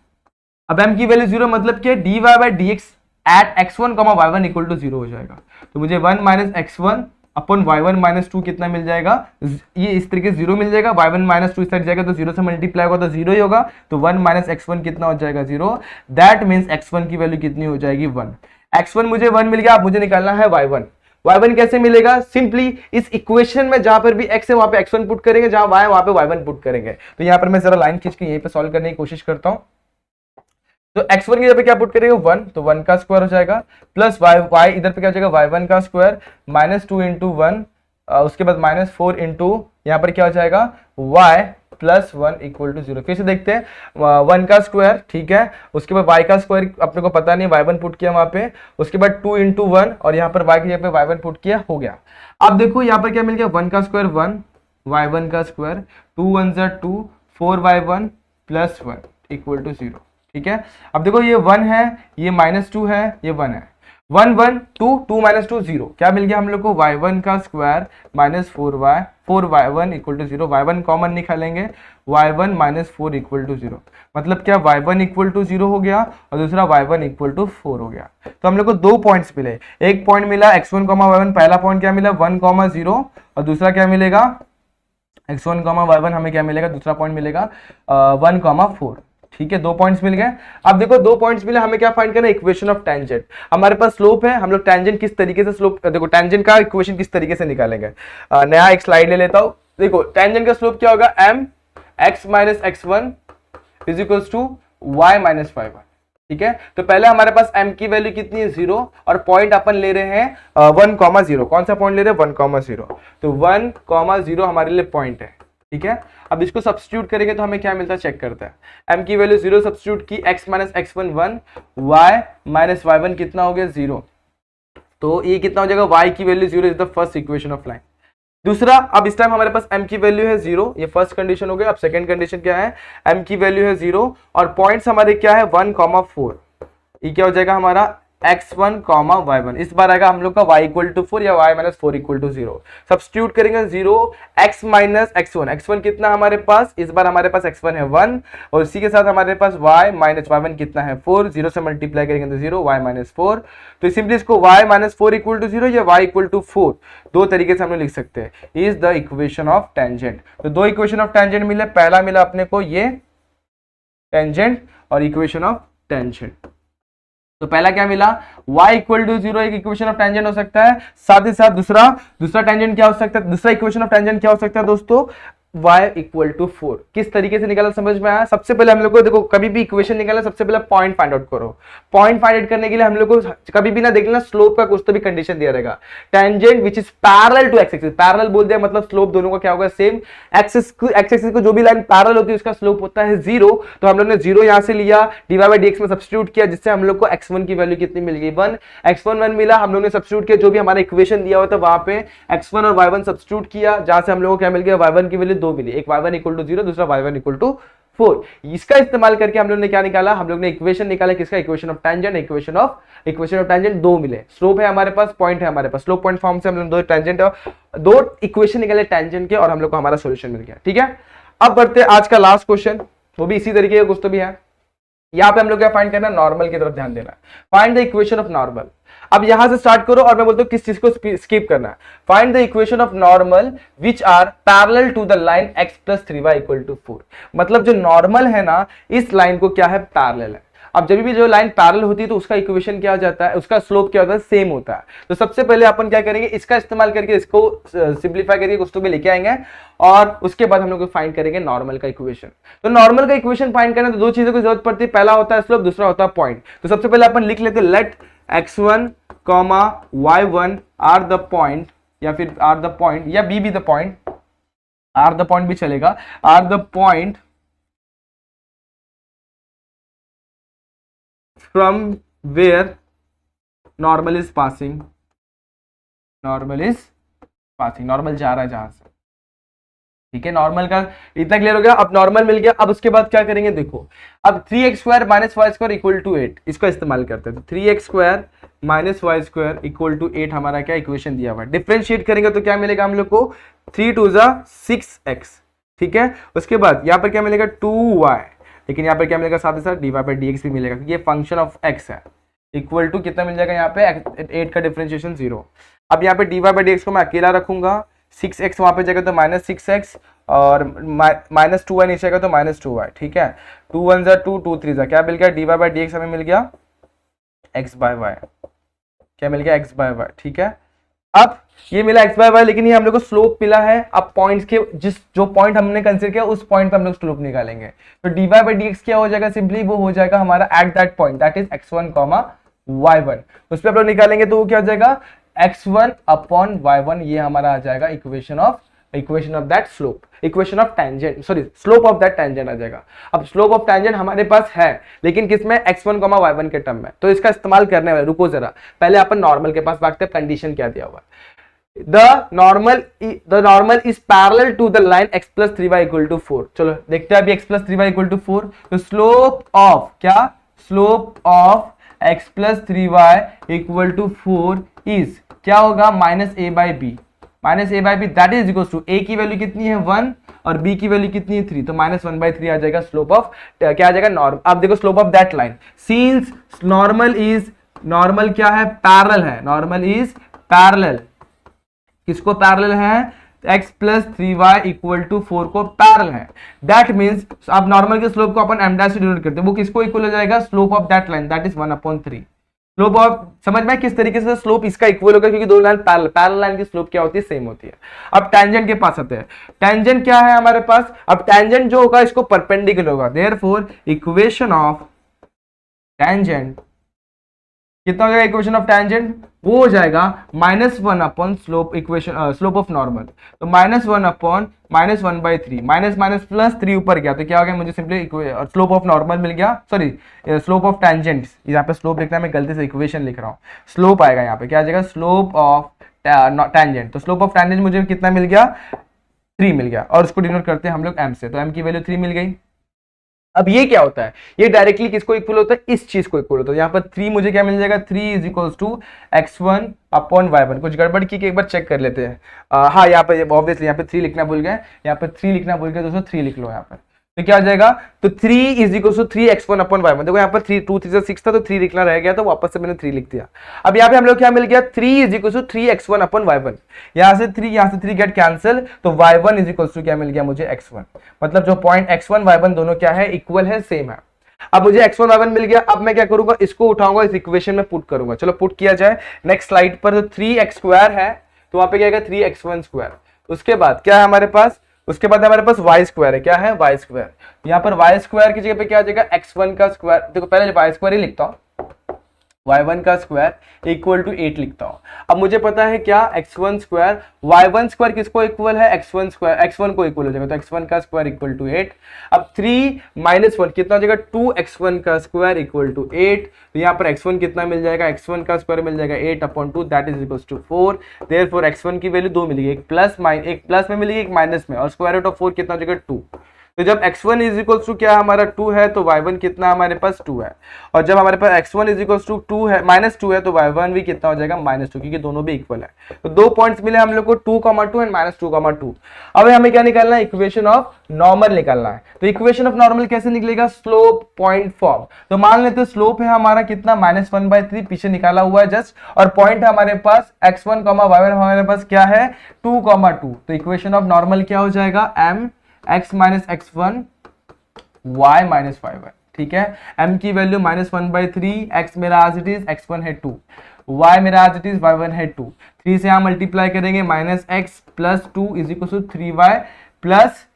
अब m की वैल्यू 0 मतलब क्या, dy by dx at x1 y1 equal to 0 हो जाएगा। तो मुझे 1 माइनस x1 अपन y1 माइनस 2 कितना मिल जाएगा, ये इस तरीके से 0 मिल जाएगा, y1 माइनस 2 इस साइड जाएगा तो 0 से मल्टीप्लाई होगा तो 0 ही होगा। तो 1 माइनस x1 कितना हो जाएगा 0, दैट मीन्स x1 की वैल्यू कितनी हो जाएगी 1। x1 मुझे 1 मिल गया, अब मुझे निकालना है y1 कैसे मिलेगा, सिंपली इस इक्वेशन में जहां पर भी x है वहां पे x1 पुट करेंगे, जहां y है वहां पे y1 पुट करेंगे। तो यहां पर मैं जरा लाइन खींच के यहीं पे सॉल्व करने की कोशिश करता हूं। तो x1 की जगह पे क्या पुट करेंगे 1, तो 1 का स्क्वायर हो जाएगा, प्लस y इधर पे क्या हो जाएगा y1 का स्क्वायर माइनस 2 इंटू 1, उसके बाद माइनस 4 इंटू यहाँ पर क्या हो जाएगा y प्लस 1 इक्वल टू 0। फिर से देखते हैं 1 का स्क्वायर, ठीक है, उसके बाद y का स्क्वायर अपने को पता नहीं, y1 पुट किया वहां पे, उसके बाद 2 इंटू 1 और यहाँ पर y की जगह पे y1 पुट किया, हो गया। अब देखो यहाँ पर क्या मिल गया 1 का स्क्वायर 1, y1 का square 2 1 2 4y1 plus 1 equal to 0, ठीक है। अब देखो ये 1 है, ये माइनस 2 है, ये 1 है, 1 1 2 2 माइनस 2 0, क्या मिल गया हम लोग को y1 का square minus 4y1 equal to 0, y1 common निकालेंगे, y1 माइनस 4 इक्वल टू 0, मतलब क्या y1 इक्वल टू 0 हो गया और दूसरा y1 इक्वल टू 4 हो गया। तो हम लोग को 2 पॉइंट्स मिले, एक पॉइंट मिला x1 y1, पहला पॉइंट क्या मिला 1 0 और दूसरा क्या मिलेगा x1 y1 हमें क्या मिलेगा, दूसरा पॉइंट मिलेगा 1 4, ठीक है। 2 पॉइंट्स मिल गए। अब देखो 2 पॉइंट्स मिले, हमें क्या फाइंड करना है, इक्वेशन ऑफ टेंजेंट। हमारे पास स्लोप है, हम लोग टेंजेंट किस तरीके से स्लोप, देखो टेंजेंट का इक्वेशन किस तरीके से निकालेंगे। नया एक स्लाइड ले लेता हूं, देखो टेंजेंट का स्लोप क्या होगा, m x minus x1 is equals to y minus y1, ठीक है। तो पहले हमारे पास m की वैल्यू कितनी है 0 और पॉइंट अपन ले रहे हैं 1 0, कौन सा पॉइंट ले रहे हैं 1 0, तो 1 0 हमारे लिए पॉइंट है, ठीक है। अब इसको सब्स्टिट्यूट करेंगे तो हमें क्या मिलता है, चेक करते हैं। m की वैल्यू 0 सब्स्टिट्यूट की, x minus x1 1, y minus y1 कितना हो गया 0, तो ये कितना हो जाएगा, y की value 0 is the first equation of line. दूसरा, अब इस टाइम हमारे पास m की वैल्यू है 0, ये फर्स्ट कंडीशन हो गया। अब सेकंड कंडीशन क्या है, m की वैल्यू है 0 और पॉइंट्स हमारे क्या है 1 4, ये क्या हो जाएगा हमारा x1 y1, इस बार आएगा हम लोग का y इक्वल टू 4 या y minus 4 equal to 0। Substitute करेंगे 0 x माइनस x1 कितना हमारे पास, इस बार हमारे पास x1 है 1 और इसी के साथ हमारे पास y माइनस y1 कितना है 4, 0 से मल्टीप्लाई करेंगे तो 0, y माइनस 4। तो सिंपली इसको y माइनस 4 इक्वल टू 0 या y इक्वल टू 4 दो तरीके से हम लोग लिख सकते हैं, is the equation of tangent. तो 2 इक्वेशन ऑफ टेंजेंट मिले, पहला मिला अपने को ये टेंजेंट और इक्वेशन ऑफ टेंजेंट। तो पहला क्या मिला, y इक्वल टू 0 एक इक्वेशन ऑफ टेंजेंट हो सकता है, साथ ही साथ दूसरा टेंजेंट क्या हो सकता है, दूसरा इक्वेशन ऑफ टेंजेंट क्या हो सकता है दोस्तों, y इक्वल टू 4 किस तरीके से निकाला समझ में आया? सबसे पहले हम लोग को देखो, कभी भी इक्वेशन निकालना सबसे पहले पॉइंट फाइंड आउट करो। पॉइंट फाइंड आउट करने के लिए हम लोग को कभी भी ना देख लेना स्लोप का कुछ तो भी कंडीशन दिया रहेगा। Tangent which is parallel to x axis, parallel बोल दिया मतलब स्लोप दोनों का क्या होगा सेम। एक्सिस को जो भी लाइन पैरेलल होती है उसका स्लोप होता है 0, तो हम लोग ने 0 यहां से लिया, डीवाई बाई डीएक्स में सब्स्टिट्यूट किया, जिससे हम लोग को x1 की वैल्यू कितनी मिल गई 1, x1 1 मिला। हम लोग ने सब्स्टिट्यूट किया जो भी हमारा इक्वेशन दिया हुआ था वहां पे x1 और y1 सब्स्टिट्यूट किया, जहां से हम लोग को क्या मिल गया y1 की वैल्यू 2 मिली, एक y1 इक्वल टू 0 दूसरा y1 इक्वल टू 4। इसका इस्तेमाल करके हम लोग ने क्या निकाला, हम लोग ने इक्वेशन निकाला किसका, equation of tangent, equation of tangent 2 मिले। स्लोप है हमारे पास, पॉइंट है हमारे पास, स्लोप पॉइंट फॉर्म से हम लोग दो टेंजेंट दो इक्वेशन निकाले टेंजेंट के और हम लोग को हमारा सॉल्यूशन मिल गया। ठीक है, अब बढ़ते आज का लास्ट क्वेश्चन, वो भी इसी तरीके का कुछ तो भी है। यहां पे हम लोग क्या फाइंड करना, नॉर्मल की तरफ ध्यान देना। Find the equation of normal. अब यहां से स्टार्ट करो और मैं बोलता हूं किस चीज को स्किप करना है। Find the equation of normal which are parallel to the line x plus 3y equal to 4। मतलब जो नॉर्मल है ना, इस लाइन को क्या है, पैरेलल है। अब जब भी जो लाइन पैरेलल होती है तो उसका इक्वेशन क्या हो जाता है, उसका स्लोप क्या होता है, सेम होता है। तो सबसे पहले अपन क्या करेंगे, इसका इस्तेमाल करके इसको सिंप्लीफाई करके कुछ तो भी लेके आएंगे और उसके बाद हम लोग फाइंड करेंगे नॉर्मल का इक्वेशन। तो नॉर्मल का इक्वेशन फाइंड करना तो दो चीजों की जरूरत पड़ती है, पहला होता है स्लोप, दूसरा होता है पॉइंट। तो सबसे पहले अपन लिख लेते हैं late x1, y1 are the point, या फिर आर द पॉइंट या be the point, are the point भी चलेगा, are the point from where normal is passing, normal जा रहा है जहां से। ठीक है, नॉर्मल का इतना क्लियर हो गया। अब नॉर्मल मिल गया, अब उसके बाद क्या करेंगे देखो, अब 3x square minus y square equal to 8, इसका इस्तेमाल करते हैं। तो 3x square minus y square equal to 8 हमारा क्या इक्वेशन दिया हुआ है। डिफरेंशिएट करेंगे तो क्या मिलेगा हम लोग को, 3 2 6x। ठीक है, उसके बाद यहाँ पर क्या मिलेगा 2y, लेकिन यहाँ पर क्या मिलेगा साथ ही साथ d y by d x भी मिलेगा, क्योंकि ये फंक्शन ऑफ x है। इक्वल टू कितना मिल जाएगा यहाँ पे 8 का डिफरेंशिएशन 0। अब यहाँ पे d y by d x को मैं अकेला रखूंगा, 6x वहां पे जाएगा तो माइनस 6x और माइनस 2y नीचे आएगा तो माइनस 2y। ठीक है, 2 1 जा 2 2 3 जा क्या मिल गया, d y by d x हमें मिल गया x बाय वाई, क्या मिल गया x बाय वाई। ठीक है, अब ये मिला x बाय वाई, लेकिन ये हम लोग को स्लोप मिला है। अब पॉइंट्स के जो पॉइंट हमने कंसीडर किया उस पॉइंट पे हम लोग स्लोप निकालेंगे। तो dy बाई dx क्या हो जाएगा, सिंपली वो हो जाएगा हमारा eight that point, that is x1, y1। उस पर हम लोग निकालेंगे तो वो क्या हो जाएगा x1 अपॉन y1, ये हमारा आ जाएगा equation of that slope, equation of tangent, sorry slope of that tangent आ जाएगा। अब स्लोप ऑफ टेंजेंट हमारे पास है, लेकिन किसमें, x1, y1 के टर्म में। तो इसका इस्तेमाल करने वाले, रुको जरा, पहले अपन नॉर्मल के पास भागते हैं। कंडीशन क्या दिया हुआ है, the normal is parallel to the line x plus 3y equal to 4। चलो देखते हैं अभी x plus 3y equal to 4। तो स्लोप ऑफ क्या, slope of x plus 3y equal to 4 is क्या होगा, minus a by b, that is equal to a की वैल्यू कितनी है 1 और b की वैल्यू कितनी है 3, तो माइनस 1/3 आ जाएगा स्लोप ऑफ, क्या आ जाएगा नॉर्मल। अब देखो slope of that line, since normal क्या है, पैरेलल है, नॉर्मल इज पैरेलल, किसको पैरेलल है, x plus 3y equal to 4 को पैरेलल है। दैट मीन्स अब नॉर्मल के स्लोप को अपन m डैश से डिनोट करते हैं, वो किसको इक्वल हो जाएगा, slope of that line, that is 1/3। Slope of, समझ में किस तरीके से स्लोप इसका इक्वल होगा, क्योंकि दो लाइन पैरेलल लाइन की स्लोप क्या होती है, सेम होती है। अब टेंजेंट के पास आते हैं। टेंजेंट क्या है हमारे पास, अब टेंजेंट जो होगा इसको परपेंडिकुलर होगा, देयरफॉर इक्वेशन ऑफ टेंजेंट कितना हो जाएगा, इक्वेशन ऑफ टेंजेंट वो हो जाएगा -1 upon slope, equation slope of normal. तो -1 अपॉन -1/3, माइनस माइनस प्लस 3 ऊपर गया तो क्या हो गया, मुझे सिंपली स्लोप ऑफ नॉर्मल मिल गया, सॉरी स्लोप ऑफ टेंजेंट, यहाँ पे स्लोप लिखना है, मैं गलती से इक्वेशन लिख रहा हूँ, स्लोप आएगा यहाँ पे, क्या आ जाएगा, स्लोप ऑफ टेंजेंट। तो स्लोप ऑफ टेंजेंट मुझे कितना मिल गया, 3 मिल गया, और उसको डिनोट करते हैं हम लोग m से, तो m की वैल्यू 3 मिल गई। अब ये क्या होता है, ये डायरेक्टली किसको इक्वल होता है, इस चीज को इक्वल होता है। यहाँ पर 3 मुझे क्या मिल जाएगा, 3 is equals to x1 upon y1। कुछ गड़बड़ की एक बार चेक कर लेते हैं। हाँ, यहाँ पे ऑब्वियसली यहाँ पे 3 लिखना भूल गए, यहाँ पे 3 लिखना भूल गए दोस्तों, 3 लिख लो यहाँ पर। तो क्या हो जाएगा, तो 3 is equals to 3x1 upon y1। देखो यहाँ पर 3 2 3 6 था, तो 3 लिखना रह गया, तो वापस से मैंने 3 लिख दिया। अब यहाँ पे हम लोग क्या मिल गया, 3 is equals to 3x1 upon y1। यहाँ से 3 गेट कैंसिल, तो y1 इज इक्वल्स टू क्या मिल गया मुझे, x1। मतलब जो पॉइंट x1 y1 दोनों क्या है, इक्वल है, सेम है। अब मुझे x1 y1 मिल गया, अब मैं क्या करूंगा, इसको उठाऊंगा, इस इक्वेशन में पुट करूंगा। चलो पुट किया जाए नेक्स्ट स्लाइड पर। तो 3x स्क्वायर है, तो वहां पे क्या आएगा 3x1 स्क्वायर। उसके बाद क्या है हमारे पास, उसके बाद हमारे पास वाई स्क्वायर है, क्या है वाई स्क्वायर। यहाँ पर वाई स्क्वायर की जगह पे क्या आ जाएगा x1 का स्क्वायर, देखो पहले वाई स्क्वायर ही लिखता हूँ, y1 का स्क्वायर इक्वल टू 8 लिखता हूं। अब मुझे पता है क्या x1 स्क्वायर, y1 स्क्वायर किसको इक्वल है, x1 स्क्वायर, x1 को इक्वल हो जाएगा, तो x1 का स्क्वायर इक्वल टू 8। अब 3 माइनस 1 कितना हो जाएगा, 2x1 का स्क्वायर इक्वल टू 8। तो यहाँ पर x1 कितना मिल जाएगा, x1 का स्क्वायर मिल जाएगा 8/2 that is equal to 4। Therefore x1 की वैल्यू 2 मिलेगी, एक प्लस में मिलेगी, एक माइनस में, और स्क्वायर रूट ऑफ 4 कितना हो जाएगा 2। तो जब x1 इज इक्वल टू क्या हमारा 2 है, तो y1 कितना हमारे पास 2 है, और जब हमारे पास x1 इज इक्वल टू 2 है, -2 है, तो y1 भी कितना हो जाएगा -2, क्योंकि दोनों भी इक्वल है। तो 2 पॉइंट्स मिले हम लोग को 2,2 एंड -2,2। अब हमें क्या निकालना है, इक्वेशन ऑफ नॉर्मल निकालना है। तो इक्वेशन ऑफ नॉर्मल कैसे निकलेगा, स्लोप पॉइंट फॉर्म। तो मान लेते हैं स्लोप है हमारा कितना -1/3, पीछे निकाला हुआ है जस्ट, और पॉइंट है हमारे पास x1, y1 हमारे पास क्या है 2,2। तो इक्वेशन ऑफ नॉर्मल क्या हो जाएगा, mx - x1 y - y1, ठीक है। m की वैल्यू -1/3, x मेरा आज इट इज x1 है 2, y मेरा आज इट इज y1 है 2, 3 से हम मल्टीप्लाई करेंगे, -x + 2 is equal to 3y +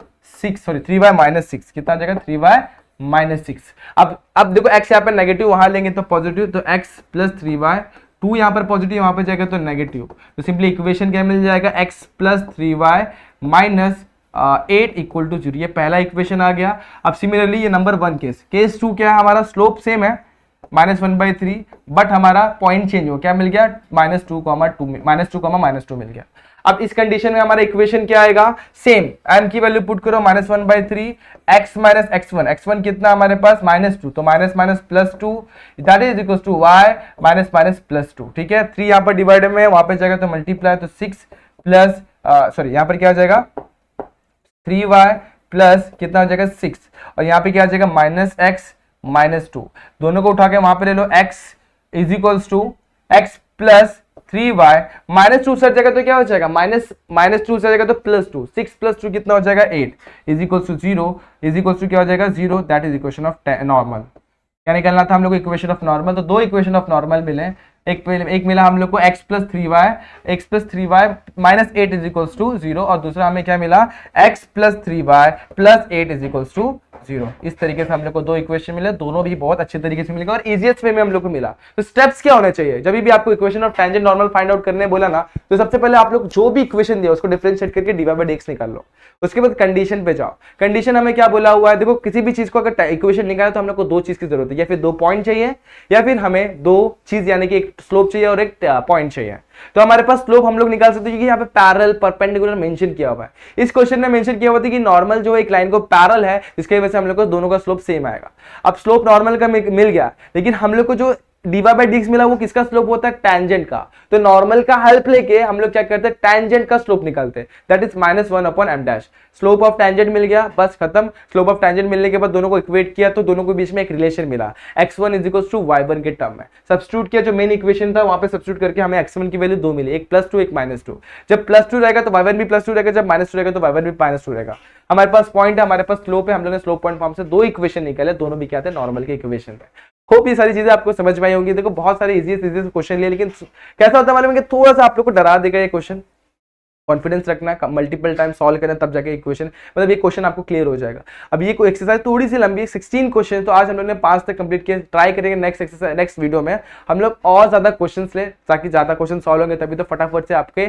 6, sorry 3y - 6, कितना आ जाएगा 3y - 6। अब देखो x यहाँ पर नेगेटिव, वहां लेंगे तो पॉजिटिव, तो x + 3y, 2 यहाँ पर पॉजिटिव, वहां पर जाएगा तो नेगेटिव, तो सिंपली इक्वेशन क्या मिल जाएगा, x + 3y - 8 इक्वल टू 0। ये पहला इक्वेशन आ गया। अब सिमिलरली ये नंबर 1 केस 2 क्या है, हमारा स्लोप सेम है -1/3, बट हमारा पॉइंट चेंज हो, क्या मिल गया -2,-2 मिल गया। अब इस कंडीशन में हमारा इक्वेशन क्या आएगा, सेम, m की वैल्यू पुट करो -1/3, x - x1 कितना हमारे पास -2, तो -+2 that is equal to y -+2, ठीक है। 3 यहाँ पर डिवाइड में, वहां पे जाएगा तो मल्टीप्लाई, तो 6 प्लस सॉरी यहाँ पर क्या आ जाएगा 3y प्लस कितना हो जाएगा 6, और यहाँ पे क्या आ जाएगा -x - 2, दोनों को उठा के वहां पे ले लो, x is equals to x plus 3y -2 से जाएगा तो क्या हो जाएगा -2 से जाएगा तो +2, 6 + 2 कितना हो जाएगा 8 is equals to 0, is equals to क्या हो जाएगा 0, that is equation of normal. क्या निकालना था हम लोग को, इक्वेशन ऑफ नॉर्मल। तो 2 इक्वेशन ऑफ नॉर्मल मिले, एक मिला हम लोग को x + 3y -8 is equals to 0, और दूसरा हमें क्या मिला x + 3y + 8 is equals to 0। इस तरीके से हम लोग को 2 इक्वेशन मिले, दोनों भी बहुत अच्छे तरीके से मिलेगा और इजीएस्ट वे में हम लोग को मिला। तो स्टेप्स क्या होने चाहिए, जब भी आपको equation of tangent normal find out करने बोला ना, तो सबसे पहले आप लोग जो भी इक्वेशन दिया उसको डिफरेंशिएट करके dy/dx निकाल लो। उसके बाद कंडीशन पे जाओ, कंडीशन हमें क्या बोला हुआ है, देखो किसी भी चीज को अगर इक्वेशन निकाले तो हम लोग को 2 चीज की जरूरत है, या फिर 2 पॉइंट चाहिए, या फिर हमें 2 चीज यानी कि एक स्लोप चाहिए और एक पॉइंट चाहिए। तो हमारे पास स्लोप हम लोग निकाल सकते हैं, क्योंकि यहाँ पे पैरेलल परपेंडिकुलर मेंशन किया हुआ है। इस क्वेश्चन में मेंशन किया हुआ था कि नॉर्मल जो एक लाइन को पैरेलल है, इसके वजह से हम लोग को दोनों का स्लोप सेम आएगा। अब स्लोप नॉर्मल का मिल गया, लेकिन हम लोग को जो dy/dx मिला वो किसका स्लोप होता है, टेंजेंट का। तो नॉर्मल का हेल्प लेके हम लोग क्या करते हैं, टेंजेंट का स्लोप निकालते हैं, that is -1/m'। Slope of tangent मिल गया, बस खत्म। स्लोप ऑफ टेंजेंट मिलने के बाद दोनों को इक्वेट किया तो दोनों के बीच में एक रिलेशन मिला, x1 is equal to y1 के टर्म में सब्स्टिट्यूट किया, जो मेन इक्वेशन था वहां पे सब्स्टिट्यूट करके हमें x1 की वैल्यू 2 मिली, एक +2 एक -2। जब +2 रहेगा तो y1 भी +2 रहेगा, जब -2 रहेगा तो y1 भी -2 रहेगा। हमारे पास पॉइंट है, हमारे पास स्लोप है, हम लोग ने स्लोप पॉइंट फॉर्म से 2 इक्वेशन निकाले, दोनों भी क्या थे, नॉर्मल के इक्वेशन थे। होप ये सारी चीजें आपको समझ में आई होंगी। देखो बहुत सारे इजी क्वेश्चन लिए, लेकिन कैसा होता है मालूम है कि थोड़ा सा आप लोग को डरा देगा ये क्वेश्चन। कॉन्फिडेंस रखना, मल्टीपल टाइम सॉल्व करना, तब जाके इक्वेशन मतलब ये क्वेश्चन आपको क्लियर हो जाएगा। अब ये कोई एक्सरसाइज थोड़ी सी लंबी है, 16 क्वेश्चन, तो आज हम लोग ने 5 तक कंप्लीट किया। ट्राई करेंगे नेक्स्ट एक्सरसाइज, नेक्स्ट वीडियो में हम लोग और ज्यादा क्वेश्चंस ले, ताकि ज्यादा क्वेश्चन सॉल्व होंगे, तभी तो फटाफट से आपके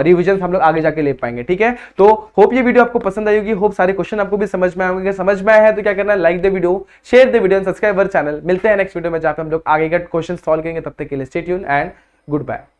रिविजन हम लोग आगे जाके ले पाएंगे, ठीक है। तो होप ये वीडियो आपको पसंद आई होगी, होप सारे क्वेश्चन आपको भी समझ में आएंगे। समझ में आया है तो क्या करना है, like the video, share the video, subscribe our channel. मिलते हैं नेक्स्ट वीडियो में, जहाँ पे हम लोग आगे का क्वेश्चन सॉल्व करेंगे। तब तक के लिए stay tune and good bye.